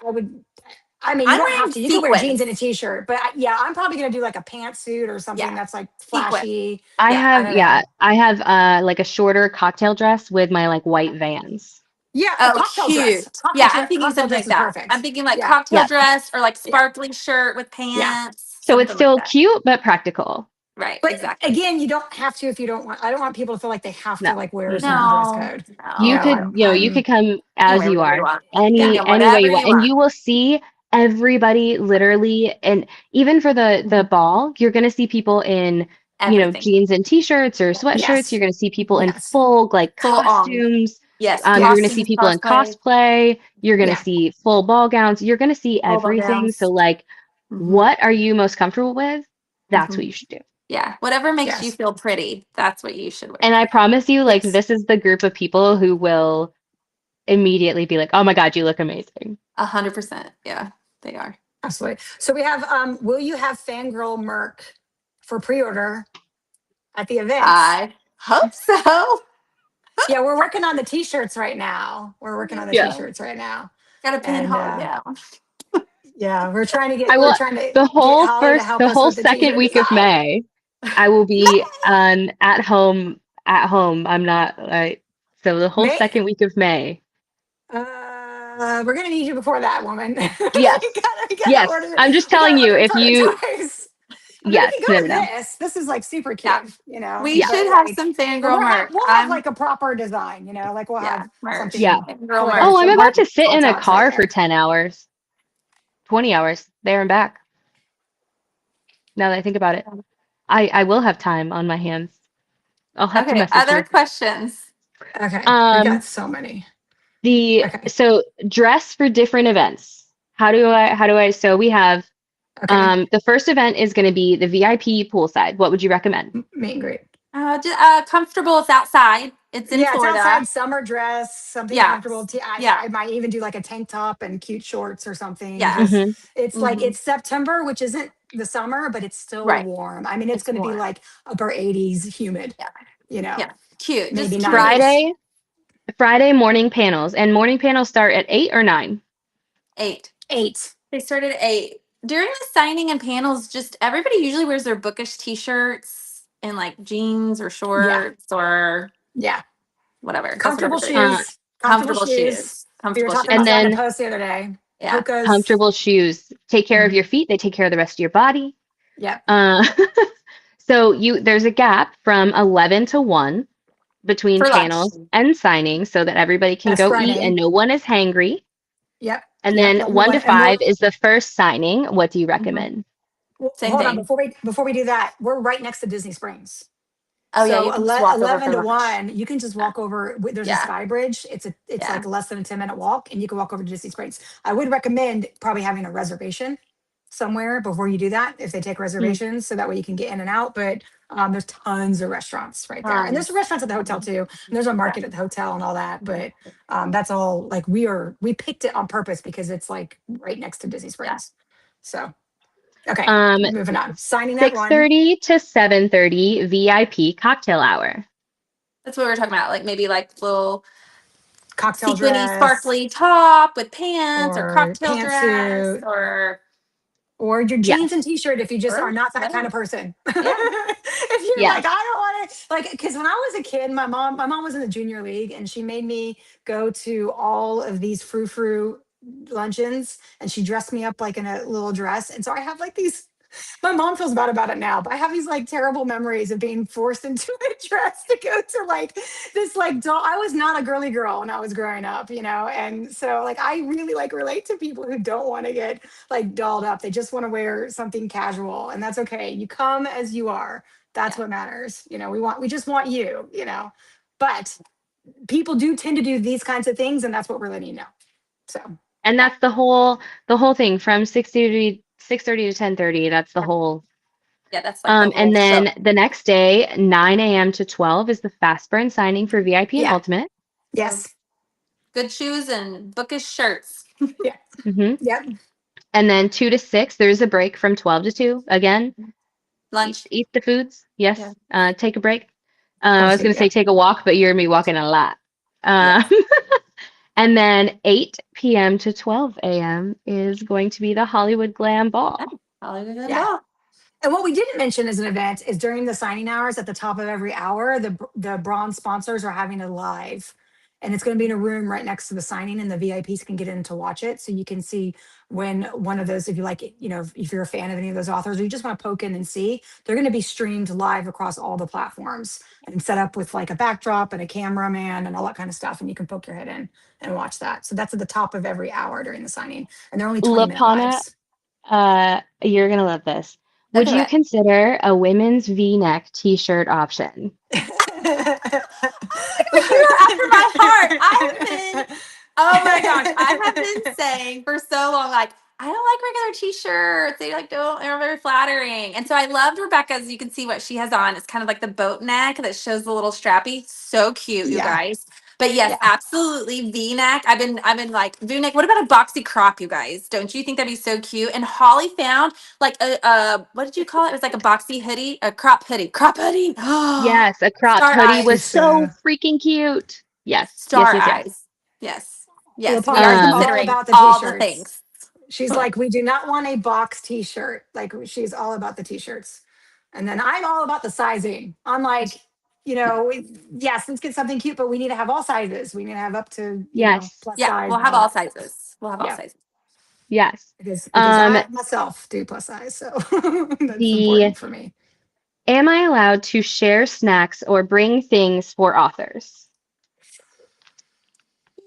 Speaker 1: I mean, you
Speaker 2: I'm
Speaker 1: don't have
Speaker 2: wearing
Speaker 1: to. You can wear jeans and a
Speaker 2: sequins.
Speaker 1: t-shirt. But yeah, I'm probably going to do like a pantsuit or something
Speaker 2: Yeah.
Speaker 1: that's like
Speaker 2: Sequin.
Speaker 1: flashy.
Speaker 3: I
Speaker 2: Yeah.
Speaker 1: I
Speaker 3: have,
Speaker 1: don't
Speaker 3: yeah,
Speaker 1: know.
Speaker 3: I have like a shorter cocktail dress with my like white Vans.
Speaker 1: Yeah, a
Speaker 2: Oh,
Speaker 1: cocktail dress.
Speaker 2: cute. Yeah, I'm thinking
Speaker 1: Cocktail
Speaker 2: something
Speaker 1: dress
Speaker 2: like
Speaker 1: is
Speaker 2: that. I'm
Speaker 1: perfect.
Speaker 2: thinking like
Speaker 1: Yeah,
Speaker 2: cocktail
Speaker 3: Yep.
Speaker 2: dress or like
Speaker 1: yeah,
Speaker 2: sparkly shirt with
Speaker 1: yeah.
Speaker 2: pants,
Speaker 3: So it's
Speaker 2: something like
Speaker 3: still
Speaker 2: that.
Speaker 3: cute but practical.
Speaker 2: Right,
Speaker 1: But
Speaker 2: exactly.
Speaker 1: again, you don't have to if you don't want. I don't want people to feel like they have
Speaker 3: No.
Speaker 1: to like wear a certain
Speaker 3: Mm-mm.
Speaker 1: dress
Speaker 2: No,
Speaker 1: code.
Speaker 3: You
Speaker 2: no.
Speaker 3: could, you could
Speaker 1: I'm
Speaker 3: come
Speaker 2: You can
Speaker 3: as
Speaker 2: wear
Speaker 3: you
Speaker 2: whatever you
Speaker 3: are,
Speaker 2: want. You can
Speaker 1: yeah.
Speaker 3: any way
Speaker 2: whatever
Speaker 3: you
Speaker 2: you
Speaker 3: want, and
Speaker 2: want.
Speaker 3: you will see everybody literally, and even for the ball, you're gonna see people in,
Speaker 2: Everything.
Speaker 3: jeans and t-shirts or sweatshirts. You're
Speaker 1: Yes,
Speaker 3: gonna see people in
Speaker 1: yes,
Speaker 3: full like
Speaker 2: Full on.
Speaker 3: costumes.
Speaker 2: Yes,
Speaker 3: You're gonna see
Speaker 2: costumes,
Speaker 1: yes,
Speaker 3: people in
Speaker 2: cosplay,
Speaker 3: cosplay. You're gonna
Speaker 1: yeah,
Speaker 3: see full ball gowns. You're gonna see
Speaker 2: full ball
Speaker 3: everything. So
Speaker 2: gowns.
Speaker 3: like,
Speaker 2: Hmm.
Speaker 3: what are you most comfortable with? That's
Speaker 2: Hmm.
Speaker 3: what you should do.
Speaker 2: Yeah, whatever makes you
Speaker 1: yes,
Speaker 2: feel pretty, that's what you should
Speaker 3: And
Speaker 2: wear.
Speaker 3: I promise you, like,
Speaker 1: yes.
Speaker 3: this is the group of people who will immediately be like, "Oh my God, you look amazing."
Speaker 2: 100%. Yeah, they are.
Speaker 1: Absolutely. So we have. Will you have Fangirl Merc for pre-order at the events?
Speaker 2: I hope so.
Speaker 1: Yeah, we're working on the t-shirts right now. We're working on the
Speaker 3: Yeah.
Speaker 1: t-shirts right now,
Speaker 2: Gotta pin
Speaker 1: and
Speaker 2: Holly down.
Speaker 1: yeah, we're trying to get.
Speaker 3: I
Speaker 1: We're
Speaker 3: will
Speaker 1: trying to
Speaker 3: the
Speaker 1: get
Speaker 3: whole
Speaker 1: Holly to
Speaker 3: first
Speaker 1: help
Speaker 3: the
Speaker 1: us
Speaker 3: whole
Speaker 1: with the
Speaker 3: second
Speaker 1: t-shirt
Speaker 3: week of
Speaker 1: design.
Speaker 3: May, I will be at home. I'm not so the whole
Speaker 1: May
Speaker 3: second week of May.
Speaker 1: we're gonna need you before that, woman.
Speaker 3: Yes.
Speaker 1: We gotta
Speaker 3: Yes.
Speaker 1: order.
Speaker 3: I'm just
Speaker 1: We
Speaker 3: telling
Speaker 1: gotta
Speaker 3: you,
Speaker 1: order
Speaker 3: if you
Speaker 1: prototypes. I mean, we
Speaker 3: yes,
Speaker 1: can go
Speaker 3: no,
Speaker 1: to
Speaker 3: no, no.
Speaker 1: this. This is like super
Speaker 2: Yeah,
Speaker 1: cute,
Speaker 2: we
Speaker 3: Yeah.
Speaker 2: should
Speaker 1: but
Speaker 2: have
Speaker 1: like,
Speaker 2: some
Speaker 1: but
Speaker 2: fangirl merch.
Speaker 1: we'll have
Speaker 2: I'm
Speaker 1: like a proper design, like we'll
Speaker 2: Yeah,
Speaker 1: have
Speaker 2: merch.
Speaker 3: Yeah.
Speaker 1: something
Speaker 2: Fangirl
Speaker 1: for
Speaker 3: Oh,
Speaker 2: merch.
Speaker 3: I'm
Speaker 1: the
Speaker 3: about
Speaker 2: We're
Speaker 3: to sit
Speaker 1: tall
Speaker 3: in a
Speaker 1: tops right
Speaker 3: car for
Speaker 1: there.
Speaker 3: 10 hours, 20 hours, there and back. Now that I think about it, I will have time on my hands. I'll have to
Speaker 2: okay.
Speaker 3: message
Speaker 2: Other
Speaker 3: you.
Speaker 1: Okay.
Speaker 2: questions?
Speaker 1: Okay, we got
Speaker 3: Um,
Speaker 1: so many.
Speaker 3: the
Speaker 1: Okay,
Speaker 3: so dress for different events. How do I so we have
Speaker 1: okay.
Speaker 3: the first event is going to be the VIP poolside. What would you recommend?
Speaker 1: Meet and greet.
Speaker 2: Comfortable. It's outside. It's in
Speaker 1: Yeah, it's
Speaker 2: Florida.
Speaker 1: outside summer dress, something
Speaker 2: Yeah.
Speaker 1: comfortable.
Speaker 2: Yeah.
Speaker 1: I might even do like a tank top and cute shorts or something. Just
Speaker 2: Yes.
Speaker 3: Hmm.
Speaker 1: it's like
Speaker 2: Hmm.
Speaker 1: it's September, which isn't the summer, but it's still
Speaker 2: Right.
Speaker 1: warm. I mean, it's
Speaker 2: It's
Speaker 1: going to be
Speaker 2: warm.
Speaker 1: like upper 80s, humid.
Speaker 2: Yeah.
Speaker 1: You know,
Speaker 2: Yeah. Cute.
Speaker 1: maybe
Speaker 2: Just cute.
Speaker 1: 90s.
Speaker 3: Friday morning panels, and morning panels start at 8 or 9.
Speaker 2: 8.
Speaker 1: 8.
Speaker 2: They started at 8. During the signing and panels, just everybody usually wears their bookish t-shirts and like jeans or
Speaker 1: Yeah,
Speaker 2: shorts or
Speaker 1: yeah.
Speaker 2: whatever. That's what
Speaker 1: Comfortable
Speaker 2: everybody wears.
Speaker 3: Uh,
Speaker 1: shoes. Comfortable
Speaker 2: Comfortable
Speaker 1: shoes.
Speaker 2: shoes.
Speaker 1: We were
Speaker 2: Comfortable
Speaker 1: talking
Speaker 3: and
Speaker 1: about
Speaker 2: shoes.
Speaker 1: that in the
Speaker 3: then
Speaker 1: post the other day.
Speaker 2: Yeah.
Speaker 1: Hoka's.
Speaker 3: comfortable shoes take care of
Speaker 1: Mhm.
Speaker 3: your feet. They take care of the rest of your body.
Speaker 1: Yep.
Speaker 3: Uh, so there's a gap from 11 to 1 between
Speaker 2: For lunch.
Speaker 3: panels and signing so that everybody can
Speaker 1: That's
Speaker 3: go eat and
Speaker 1: Friday.
Speaker 3: no one is hangry.
Speaker 1: Yep.
Speaker 3: And
Speaker 1: Yep.
Speaker 3: then
Speaker 1: 11 to
Speaker 3: 1 to
Speaker 1: 1. And
Speaker 3: 5 is the first signing. What do you
Speaker 2: Hmm.
Speaker 3: recommend?
Speaker 2: Same
Speaker 1: hold on
Speaker 2: thing.
Speaker 1: before we do that. We're right next to Disney Springs.
Speaker 2: Oh yeah,
Speaker 1: So
Speaker 2: you can just walk over
Speaker 1: 11
Speaker 2: for
Speaker 1: to
Speaker 2: lunch.
Speaker 1: 1, you can just
Speaker 2: Yeah.
Speaker 1: walk over. There's a
Speaker 2: Yeah.
Speaker 1: sky bridge. It's
Speaker 2: Yeah.
Speaker 1: like less than a 10-minute walk, and you can walk over to Disney Springs. I would recommend probably having a reservation somewhere before you do that if they take
Speaker 3: Mm,
Speaker 1: reservations, so that way you can get in and out. But there's tons of restaurants right there, and there's
Speaker 2: Tons.
Speaker 1: restaurants at the hotel too. And there's a
Speaker 2: Yeah.
Speaker 1: market at the hotel and all that. But that's all like we picked it on purpose because it's like right next to Disney
Speaker 2: Yeah.
Speaker 1: Springs. So okay,
Speaker 3: Um,
Speaker 1: moving on. Signing at one.
Speaker 3: 6:30 to 7:30 VIP cocktail hour.
Speaker 2: That's what we were talking about. Like maybe like little
Speaker 1: Cocktail
Speaker 2: sequiny,
Speaker 1: dress
Speaker 2: sparkly top with pants or
Speaker 1: or
Speaker 2: cocktail dress
Speaker 1: pantsuit
Speaker 2: or
Speaker 1: your jeans and
Speaker 3: Yes.
Speaker 1: t-shirt if you just are not that kind
Speaker 2: whatever.
Speaker 1: of person.
Speaker 2: Yeah.
Speaker 1: If you're like, I
Speaker 3: Yes.
Speaker 1: don't want to, like, because when I was a kid, my mom was in the junior league and she made me go to all of these frou-frou luncheons, and she dressed me up like in a little dress. And so I have like these, my mom feels bad about it now, but I have these like terrible memories of being forced into a dress to go to like this like doll. I was not a girly girl when I was growing up, and so like I really like relate to people who don't want to get like dolled up. They just want to wear something casual, and that's okay. You come as you are. That's
Speaker 2: Yeah.
Speaker 1: what matters. We just want you, But people do tend to do these kinds of things, and that's what we're letting you know. So,
Speaker 3: And
Speaker 2: Yeah.
Speaker 3: that's the whole thing from 6:30 to 10:30. That's the whole.
Speaker 2: Yeah. That's like the
Speaker 3: And
Speaker 2: whole show.
Speaker 3: then the next day, 9 a.m. to 12 is the fast burn signing for VIP and
Speaker 1: yeah,
Speaker 3: Ultimate.
Speaker 2: So
Speaker 1: yes,
Speaker 2: good shoes and bookish shirts.
Speaker 1: yeah,
Speaker 3: Hmm.
Speaker 1: yep,
Speaker 3: And then 2 to 6, there's a break from 12 to 2. Again, eat,
Speaker 2: Lunch.
Speaker 3: eat the foods.
Speaker 2: Yeah.
Speaker 3: Yes. Take a break. I
Speaker 1: plus
Speaker 3: was going
Speaker 1: food,
Speaker 3: to say
Speaker 1: yeah,
Speaker 3: take a walk, but you're going to be walking a lot. Um,
Speaker 2: Yes.
Speaker 3: and then 8 p.m. to 12 a.m. is going to be the Hollywood Glam
Speaker 2: Yeah.
Speaker 3: Ball.
Speaker 2: Hollywood and
Speaker 1: yeah.
Speaker 2: ball.
Speaker 1: And what we didn't mention as an event is during the signing hours at the top of every hour, the bronze sponsors are having a live, and it's going to be in a room right next to the signing, and the VIPs can get in to watch it, so you can see when one of those, if you like, if you're a fan of any of those authors, or you just want to poke in and see, they're going to be streamed live across all the platforms and set up with like a backdrop and a cameraman and all that kind of stuff, and you can poke your head in and watch that. So that's at the top of every hour during the signing, and they're only 20-minute
Speaker 3: Lapana,
Speaker 1: lives.
Speaker 3: you're going to love this. Would
Speaker 2: Okay.
Speaker 3: you consider a women's V-neck t-shirt option?
Speaker 2: You are after my heart. I have been, oh my gosh, I have been saying for so long, like, I don't like regular t-shirts. They like they're very flattering. And so I loved Rebecca's. You can see what she has on. It's kind of like the boat neck that shows the little strappy. So cute, you
Speaker 1: Yeah,
Speaker 2: guys. But yes,
Speaker 1: yeah.
Speaker 2: absolutely V-neck. I've been like V-neck. What about a boxy crop, you guys? Don't you think that'd be so cute? And Holly found like a what did you call it? It was like a boxy hoodie, a crop hoodie. Crop hoodie. Oh,
Speaker 3: Yes, a cropped
Speaker 2: star
Speaker 3: hoodie was
Speaker 2: eyes.
Speaker 3: so freaking cute. Yes, yes,
Speaker 2: Star
Speaker 3: yes, yes.
Speaker 2: eyes. Yes. Yes. We are
Speaker 1: LaPona's
Speaker 3: Um,
Speaker 1: all
Speaker 2: considering
Speaker 1: about the
Speaker 2: all the
Speaker 1: t-shirts.
Speaker 2: things.
Speaker 1: She's like, we do not want a box t-shirt. Like she's all about the t-shirts. And then I'm all about the sizing. I'm like, yes, let's get something cute, but we need to have all sizes. We need to have up to,
Speaker 3: yes,
Speaker 1: plus
Speaker 2: Yeah.
Speaker 1: size
Speaker 2: We'll
Speaker 1: and
Speaker 2: have
Speaker 1: all
Speaker 2: all
Speaker 1: that stuff.
Speaker 2: sizes. We'll have all
Speaker 1: Yeah.
Speaker 2: sizes.
Speaker 3: yes.
Speaker 1: Because
Speaker 3: Um,
Speaker 1: I myself do plus size. So that's
Speaker 3: the
Speaker 1: important for me.
Speaker 3: Am I allowed to share snacks or bring things for authors?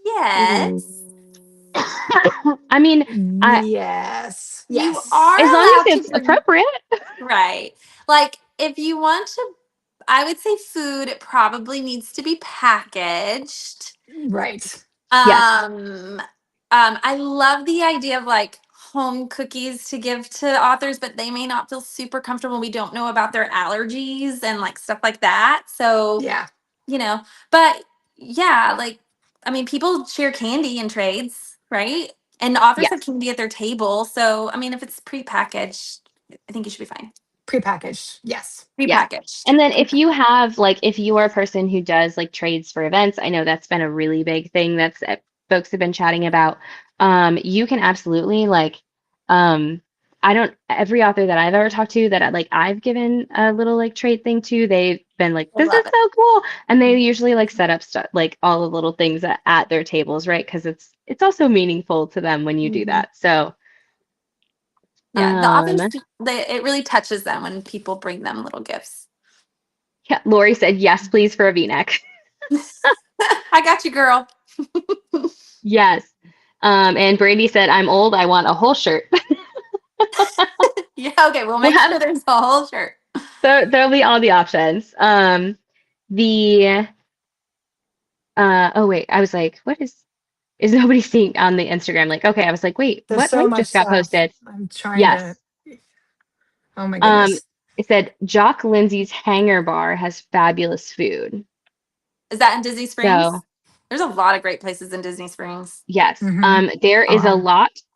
Speaker 2: Yes.
Speaker 1: Ooh.
Speaker 3: I mean, I
Speaker 1: Yes.
Speaker 2: You
Speaker 1: Yes.
Speaker 3: as
Speaker 2: are
Speaker 3: long
Speaker 2: allowed
Speaker 3: as
Speaker 2: to
Speaker 3: it's
Speaker 2: bring,
Speaker 3: appropriate.
Speaker 2: right. Like if you want to, I would say food probably needs to be packaged.
Speaker 1: Right.
Speaker 3: Yes,
Speaker 2: I love the idea of like home cookies to give to authors, but they may not feel super comfortable. We don't know about their allergies and like stuff like that. So,
Speaker 1: Yeah.
Speaker 2: you know, but yeah, like, I mean, people share candy in trades, right? And authors have
Speaker 3: yes,
Speaker 2: candy at their table. So, I mean, if it's prepackaged, I think you should be fine.
Speaker 1: Prepackaged. Yes.
Speaker 3: yes.
Speaker 2: Prepackaged.
Speaker 3: And then if you are a person who does like trades for events, I know that's been a really big thing that's folks have been chatting about. You can absolutely like, um, I don't, every author that I've ever talked to that I've given a little like trade thing to, they've been like,
Speaker 2: I
Speaker 3: this is
Speaker 2: love it.
Speaker 3: so cool. And they usually like set up stuff, like all the little things at their tables, right? Because it's also meaningful to them when you do
Speaker 2: Mhm.
Speaker 3: that. So,
Speaker 2: Yeah, the
Speaker 3: um,
Speaker 2: authors, it really touches them when people bring them little gifts.
Speaker 3: yeah, Lori said, yes, please for a V-neck.
Speaker 2: I got you, girl.
Speaker 3: Yes. And Brady said, I'm old. I want a whole shirt.
Speaker 2: Yeah, okay, we'll
Speaker 3: We'll
Speaker 2: make
Speaker 3: have,
Speaker 2: sure there's a whole shirt.
Speaker 3: there'll be all the options. The, oh wait, I was like, what is, is nobody seeing on the Instagram? Like, okay, I was like, wait,
Speaker 1: There's
Speaker 3: what
Speaker 1: so
Speaker 3: link
Speaker 1: much
Speaker 3: just got
Speaker 1: stuff.
Speaker 3: posted?
Speaker 1: I'm trying to.
Speaker 3: Yes.
Speaker 1: Oh my
Speaker 3: Um,
Speaker 1: goodness.
Speaker 3: it said Jock Lindsay's Hangar Bar has fabulous food.
Speaker 2: Is that in Disney Springs?
Speaker 3: So
Speaker 2: There's a lot of great places in Disney Springs.
Speaker 3: yes,
Speaker 1: Mm-hmm.
Speaker 3: there is
Speaker 1: Uh-huh.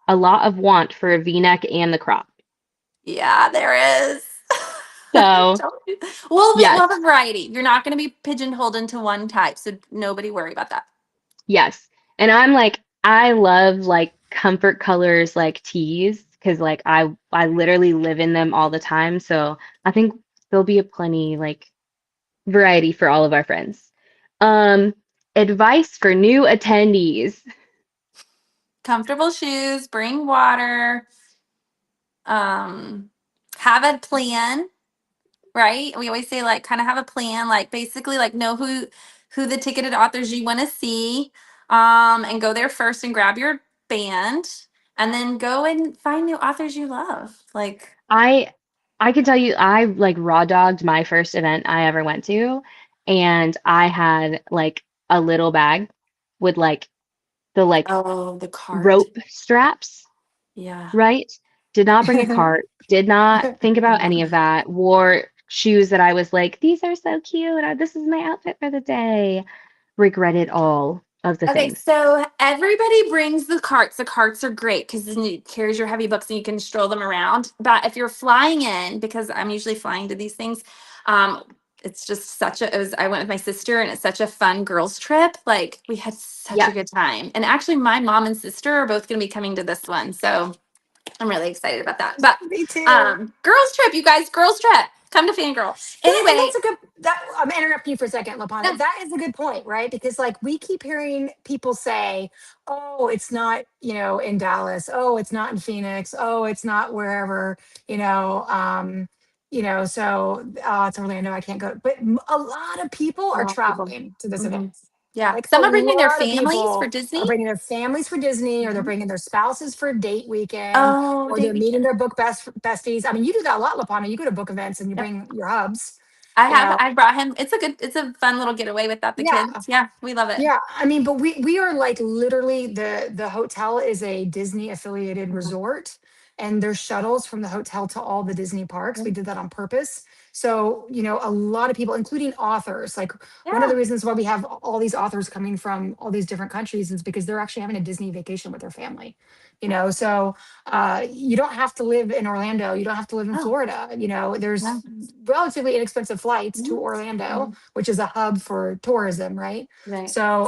Speaker 3: a lot of want for a V-neck and the crop.
Speaker 2: Yeah, there is.
Speaker 3: So
Speaker 2: We'll
Speaker 3: yes,
Speaker 2: have a variety. You're not going to be pigeonholed into one type, so nobody worry about that.
Speaker 3: yes. And I'm like, I love like comfort colors like tees because like I literally live in them all the time. So I think there'll be a plenty like variety for all of our friends. Um, advice for new attendees.
Speaker 2: Comfortable shoes, bring water, um, have a plan, right? We always say like kind of have a plan, like basically like know who the ticketed authors you want to see, and go there first and grab your band, and then go and find new authors you love. Like,
Speaker 3: I I can tell you I like raw dogged my first event I ever went to, and I had like a little bag with like the like
Speaker 2: oh, the cart.
Speaker 3: rope straps,
Speaker 2: Yeah.
Speaker 3: right? Did not bring a cart, did not think about any of that. Wore shoes that I was like, these are so cute. This is my outfit for the day. Regretted all of the
Speaker 2: Okay,
Speaker 3: things.
Speaker 2: so everybody brings the carts. The carts are great because then it carries your heavy books and you can stroll them around. But if you're flying in, because I'm usually flying to these things, um, it's just I went with my sister and it's such a fun girls trip. Like we had such a
Speaker 3: Yep.
Speaker 2: good time. And actually my mom and sister are both going to be coming to this one. So I'm really excited about that. But
Speaker 1: Me too.
Speaker 2: girls trip, you guys, girls trip. Come to Fangirl.
Speaker 1: And
Speaker 2: Anyway,
Speaker 1: that's a good that I'm interrupting you for a second, Lapana.
Speaker 2: no,
Speaker 1: That is a good point, right? Because like we keep hearing people say, oh, it's not, in Dallas, oh, it's not in Phoenix, oh, it's not wherever, so it's Orlando, I can't go. But a lot of people
Speaker 2: a
Speaker 1: are
Speaker 2: lot of people.
Speaker 1: traveling to this event.
Speaker 2: Mhm. Yeah.
Speaker 1: Like a
Speaker 2: Some are bringing their
Speaker 1: lot of
Speaker 2: families for
Speaker 1: people
Speaker 2: Disney.
Speaker 1: are bringing their families for Disney, or they're
Speaker 2: Mhm.
Speaker 1: bringing their spouses for date weekend,
Speaker 2: Oh,
Speaker 1: or
Speaker 2: date
Speaker 1: they're meeting
Speaker 2: weekend.
Speaker 1: their book besties. I mean, you do that a lot, Lapana. You go to book events and you
Speaker 2: Yep.
Speaker 1: bring your hubs.
Speaker 2: I
Speaker 1: You
Speaker 2: have.
Speaker 1: know,
Speaker 2: I brought him. It's a fun little getaway without the
Speaker 1: yeah,
Speaker 2: kids. Yeah, we love it.
Speaker 1: yeah. I mean, but we are like literally the hotel is a Disney affiliated
Speaker 2: Mhm.
Speaker 1: resort, and there's shuttles from the hotel to all the Disney parks. We
Speaker 2: Yeah.
Speaker 1: did that on purpose. So, a lot of people, including authors, like one of
Speaker 2: Yeah.
Speaker 1: the reasons why we have all these authors coming from all these different countries is because they're actually having a Disney vacation with their family. So you don't have to live in Orlando. You don't have to live in
Speaker 2: Oh,
Speaker 1: Florida.
Speaker 2: yeah.
Speaker 1: There's relatively inexpensive flights to
Speaker 2: Mhm.
Speaker 1: Orlando,
Speaker 2: Mhm.
Speaker 1: which is a hub for tourism, right?
Speaker 2: Right.
Speaker 1: So,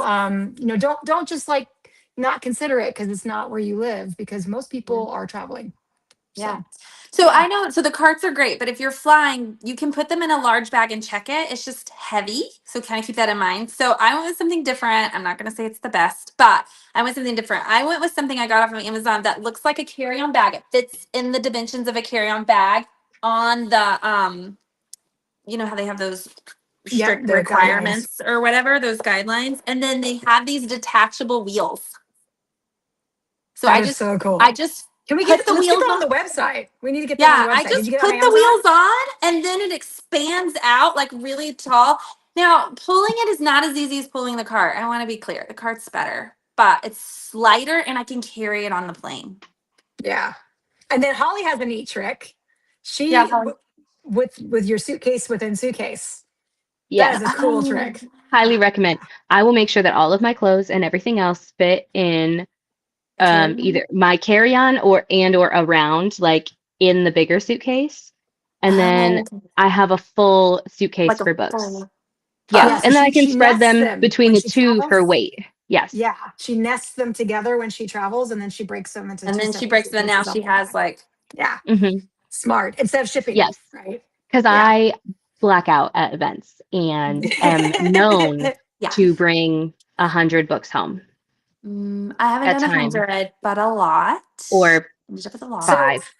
Speaker 1: don't just like not consider it because it's not where you live, because most
Speaker 2: Yeah.
Speaker 1: people are traveling.
Speaker 2: Yeah.
Speaker 1: So,
Speaker 2: So
Speaker 1: yeah,
Speaker 2: I know, so the carts are great, but if you're flying, you can put them in a large bag and check it. It's just heavy. So kind of keep that in mind. So I went with something different. I'm not going to say it's the best, but I went something different. I went with something I got off of Amazon that looks like a carry-on bag. It fits in the dimensions of a carry-on bag on the, you know how they have those
Speaker 1: yep,
Speaker 2: strict
Speaker 1: the guidelines.
Speaker 2: requirements or whatever, those guidelines. And then they have these detachable wheels. So
Speaker 1: That is so
Speaker 2: I
Speaker 1: cool.
Speaker 2: just
Speaker 1: Can we
Speaker 2: put the
Speaker 1: let's get
Speaker 2: wheels
Speaker 1: that on
Speaker 2: on.
Speaker 1: the website. We need to get that on the
Speaker 2: Yeah, I
Speaker 1: website. Did you
Speaker 2: just
Speaker 1: get it on
Speaker 2: put the
Speaker 1: Amazon?
Speaker 2: wheels on and then it expands out like really tall. Now, pulling it is not as easy as pulling the cart. I want to be clear. The cart's better, but it's lighter and I can carry it on the plane.
Speaker 1: Yeah. And then Holly has a neat trick.
Speaker 2: Yeah,
Speaker 1: She
Speaker 2: Holly.
Speaker 1: with your suitcase within suitcase. That is a
Speaker 3: Yes.
Speaker 1: cool
Speaker 2: Oh,
Speaker 1: trick.
Speaker 3: Highly recommend. I will make sure that all of my clothes and everything else fit in
Speaker 2: a carry-on?
Speaker 3: either my carry-on or around like in the bigger suitcase. And
Speaker 2: Oh,
Speaker 3: then
Speaker 2: okay.
Speaker 3: I have a full suitcase
Speaker 2: Like a
Speaker 3: for books.
Speaker 2: full.
Speaker 3: Yes,
Speaker 1: Yeah, so
Speaker 3: and then I
Speaker 1: she
Speaker 3: can
Speaker 1: she
Speaker 3: spread
Speaker 1: nests
Speaker 3: them
Speaker 1: them
Speaker 3: between
Speaker 1: when
Speaker 3: the
Speaker 1: she
Speaker 3: two for
Speaker 1: travels.
Speaker 3: weight. Yes.
Speaker 1: Yeah, she nests them together when she travels, and then she breaks them into
Speaker 2: And
Speaker 1: two
Speaker 2: then she
Speaker 1: separate
Speaker 2: breaks them. Now
Speaker 1: suitcases on
Speaker 2: she
Speaker 1: the way
Speaker 2: has
Speaker 1: back.
Speaker 2: like,
Speaker 1: Yeah,
Speaker 3: Hmm.
Speaker 1: smart. Instead of shipping,
Speaker 3: Yes,
Speaker 1: right?
Speaker 3: because
Speaker 1: Yeah.
Speaker 3: I black out at events and am known
Speaker 2: yeah.
Speaker 3: to bring 100 books home
Speaker 2: I haven't
Speaker 3: at
Speaker 2: done a
Speaker 3: time
Speaker 2: 100, but a lot.
Speaker 3: or
Speaker 2: Ended up with a lot.
Speaker 1: So
Speaker 3: 5.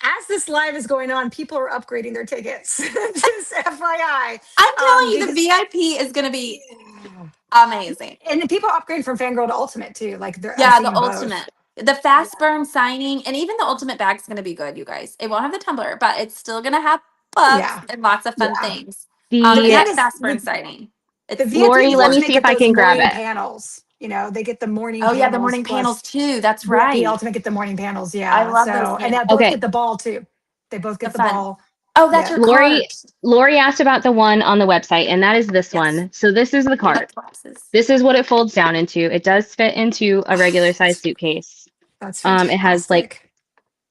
Speaker 1: as this live is going on, people are upgrading their tickets. Just FYI,
Speaker 2: I'm telling you, the
Speaker 1: because
Speaker 2: VIP is going to be
Speaker 1: yeah.
Speaker 2: amazing.
Speaker 1: And people are upgrading from Fangirl to Ultimate too. Like I'm
Speaker 2: Yeah, the
Speaker 1: seeing both.
Speaker 2: ultimate. The
Speaker 1: Yeah,
Speaker 2: fast burn signing, and even the ultimate bag's going to be good, you guys. It won't have the tumbler, but it's still going to have books
Speaker 1: yeah,
Speaker 2: and lots of fun
Speaker 1: yeah.
Speaker 2: things.
Speaker 1: The
Speaker 2: And
Speaker 3: The
Speaker 2: that
Speaker 1: thing is,
Speaker 2: fast burn signing.
Speaker 1: the
Speaker 2: It's
Speaker 1: VIP
Speaker 3: Lori,
Speaker 1: people
Speaker 3: let
Speaker 1: are
Speaker 3: me
Speaker 1: going to
Speaker 3: see if
Speaker 1: get
Speaker 3: I
Speaker 1: those
Speaker 3: can grab
Speaker 1: morning
Speaker 3: it.
Speaker 1: panels. They get the morning
Speaker 2: Oh yeah, the
Speaker 1: panels
Speaker 2: morning panels
Speaker 1: plus
Speaker 2: too. That's
Speaker 1: VIP
Speaker 2: right.
Speaker 1: Ultimate get the morning panels.
Speaker 2: I
Speaker 1: Yeah.
Speaker 2: love those
Speaker 1: So, and they
Speaker 2: panels.
Speaker 1: both get
Speaker 3: Okay,
Speaker 1: the ball too. They both
Speaker 2: The
Speaker 1: get the
Speaker 2: fun.
Speaker 1: ball.
Speaker 2: Oh, that's
Speaker 1: Yeah.
Speaker 2: your
Speaker 3: Lori
Speaker 2: cart.
Speaker 3: Lori asked about the one on the website, and that is this
Speaker 2: Yes.
Speaker 3: one. So this is the
Speaker 2: Oh, that
Speaker 3: cart.
Speaker 2: collapses.
Speaker 3: This is what it folds down into. It does fit into a regular size
Speaker 1: That's,
Speaker 3: suitcase.
Speaker 1: that's
Speaker 3: It has like
Speaker 1: fantastic.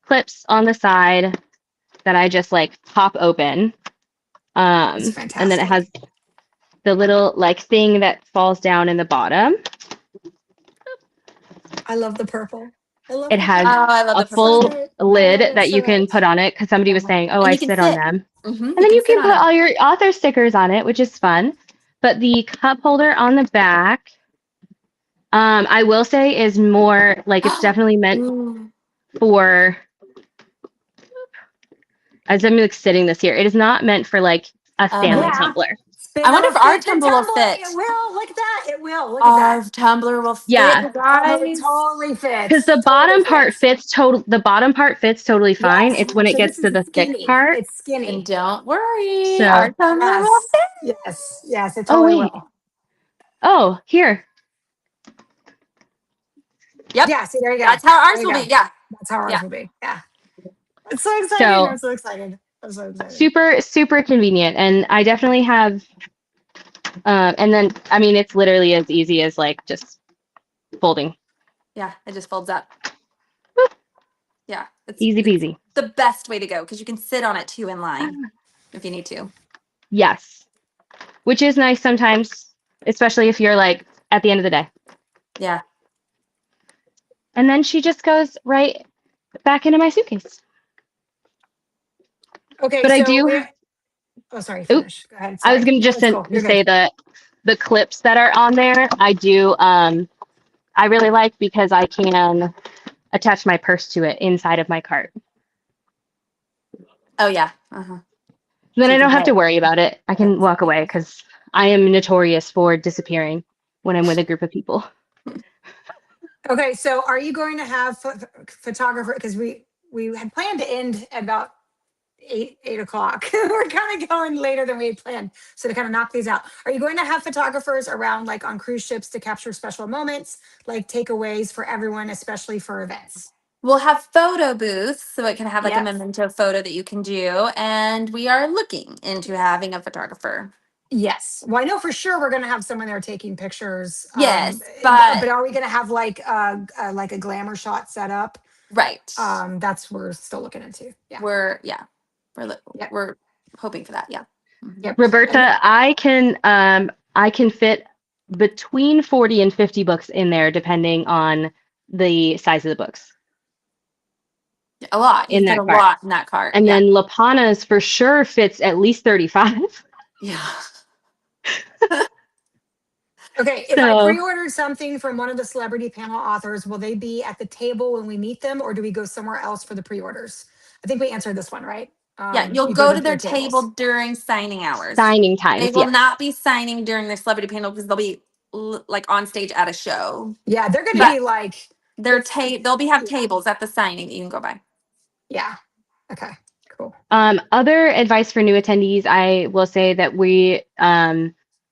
Speaker 3: clips on the side that I just like pop open.
Speaker 1: That's
Speaker 3: And then it
Speaker 1: fantastic.
Speaker 3: has the little like thing that falls down in the bottom.
Speaker 1: I love the purple. I love
Speaker 3: It
Speaker 1: the
Speaker 3: has
Speaker 2: Oh,
Speaker 1: purple.
Speaker 2: I love
Speaker 3: a
Speaker 2: the purple
Speaker 1: So
Speaker 3: full
Speaker 2: too.
Speaker 1: good. I
Speaker 3: lid
Speaker 1: love it
Speaker 3: that
Speaker 1: so
Speaker 3: you can
Speaker 1: much.
Speaker 3: put on it because somebody was
Speaker 2: Yeah.
Speaker 3: saying, "Oh,
Speaker 2: And
Speaker 3: I
Speaker 2: you can
Speaker 3: sit on
Speaker 2: sit.
Speaker 3: them."
Speaker 2: You
Speaker 3: And then
Speaker 2: can
Speaker 3: you
Speaker 2: sit
Speaker 3: can
Speaker 2: on
Speaker 3: put
Speaker 2: them.
Speaker 3: all your author stickers on it, which is fun. But the cup holder on the back, I will say is more like it's definitely meant
Speaker 2: Ooh.
Speaker 3: for, as I'm like sitting this here, it is not meant for like a Stanley
Speaker 2: Uh-huh.
Speaker 1: Yeah.
Speaker 3: tumbler.
Speaker 2: I wonder
Speaker 1: It'll
Speaker 2: if our
Speaker 1: fit the
Speaker 2: tumbler will
Speaker 1: tumbler. It
Speaker 2: fit.
Speaker 1: will. Look at that. It will. Look at
Speaker 2: Our
Speaker 1: that.
Speaker 2: tumbler will fit,
Speaker 3: Yeah,
Speaker 2: you
Speaker 1: Tumbler
Speaker 2: guys.
Speaker 1: totally
Speaker 3: because
Speaker 1: fits.
Speaker 3: the
Speaker 1: Totally
Speaker 3: bottom part
Speaker 1: fits.
Speaker 3: fits total. The bottom part fits totally fine.
Speaker 1: Yes.
Speaker 3: It's when it
Speaker 1: So
Speaker 3: gets
Speaker 1: this
Speaker 3: to
Speaker 1: is
Speaker 3: the thick
Speaker 1: skinny.
Speaker 3: part.
Speaker 1: It's
Speaker 2: And
Speaker 1: skinny.
Speaker 2: don't worry, our
Speaker 3: So,
Speaker 2: tumbler will
Speaker 1: Yes.
Speaker 2: fit.
Speaker 1: Yes. Yes. It
Speaker 3: oh
Speaker 1: totally
Speaker 3: wait,
Speaker 1: will.
Speaker 3: oh here,
Speaker 2: Yep.
Speaker 1: Yeah. See, there you go.
Speaker 2: That's how
Speaker 1: There
Speaker 2: ours
Speaker 1: you
Speaker 2: will
Speaker 1: go.
Speaker 2: be. Yeah.
Speaker 1: That's how ours
Speaker 2: Yeah.
Speaker 1: will be. Yeah. It's so exciting.
Speaker 3: so
Speaker 1: I'm so excited. I'm so excited.
Speaker 3: super convenient, and I definitely have. And then I mean, it's literally as easy as like just folding.
Speaker 2: Yeah. It just folds up. Yeah.
Speaker 3: Easy
Speaker 2: It's
Speaker 3: peasy.
Speaker 2: the best way to go because you can sit on it too in line if you need to.
Speaker 3: Yes, which is nice sometimes, especially if you're like at the end of the day.
Speaker 2: Yeah.
Speaker 3: And then she just goes right back into my suitcase.
Speaker 1: Okay.
Speaker 3: But I
Speaker 1: So
Speaker 3: do.
Speaker 1: we, oh, sorry.
Speaker 3: Oop,
Speaker 1: Finish. Go ahead.
Speaker 3: I was
Speaker 1: Sorry.
Speaker 3: gonna
Speaker 1: No,
Speaker 3: just
Speaker 1: it's cool.
Speaker 3: to
Speaker 1: You're
Speaker 3: say
Speaker 1: good.
Speaker 3: that the clips that are on there, I do. I really like because I can attach my purse to it inside of my cart.
Speaker 2: Oh, yeah. Uh-huh.
Speaker 3: Then
Speaker 2: So
Speaker 3: I
Speaker 2: you
Speaker 3: don't
Speaker 2: can
Speaker 3: have to
Speaker 2: pay.
Speaker 3: worry about it. I can walk
Speaker 2: Yeah.
Speaker 3: away because I am notorious for disappearing when I'm with a group of people.
Speaker 1: Okay. So are you going to have photographer? Because we had planned to end at about 8 o'clock. We're kind of going later than we had planned. So to kind of knock these out, are you going to have photographers around like on cruise ships to capture special moments, like takeaways for everyone, especially for events?
Speaker 2: We'll have photo booths so it can have like a
Speaker 1: Yep.
Speaker 2: memento photo that you can do. And we are looking into having a photographer.
Speaker 1: Yes. Well, I know for sure we're going to have someone there taking pictures.
Speaker 2: Yes,
Speaker 1: But
Speaker 2: but
Speaker 1: are we going to have like a glamour shot set up?
Speaker 2: right.
Speaker 1: That's we're still looking into. Yeah.
Speaker 2: Yeah,
Speaker 1: Yep.
Speaker 2: we're hoping for that. Yeah. Mhm.
Speaker 1: Yep. And
Speaker 3: Roberta, I can fit between 40 and 50 books in there depending on the size of the books
Speaker 2: A lot. You
Speaker 3: in
Speaker 2: can fit
Speaker 3: that
Speaker 2: a
Speaker 3: cart.
Speaker 2: lot in that cart.
Speaker 3: And
Speaker 2: Yeah.
Speaker 3: then Lapana's for sure fits at least 35.
Speaker 2: Yeah.
Speaker 1: okay, if I
Speaker 3: So
Speaker 1: pre-ordered something from one of the celebrity panel authors, will they be at the table when we meet them, or do we go somewhere else for the pre-orders? I think we answered this one, right?
Speaker 2: Yeah. You'll
Speaker 1: You go
Speaker 2: go
Speaker 1: to
Speaker 2: to
Speaker 1: their
Speaker 2: their table
Speaker 1: tables.
Speaker 2: during signing hours.
Speaker 3: signing
Speaker 2: They
Speaker 3: times,
Speaker 2: will
Speaker 3: yes.
Speaker 2: not be signing during their celebrity panel because they'll be like on stage at a show.
Speaker 1: Yeah, they're going to
Speaker 3: Yeah.
Speaker 1: be like, it's
Speaker 2: They'll be have
Speaker 1: yeah,
Speaker 2: tables at the signing that you can go by.
Speaker 1: yeah. Okay, cool.
Speaker 3: Other advice for new attendees, I will say that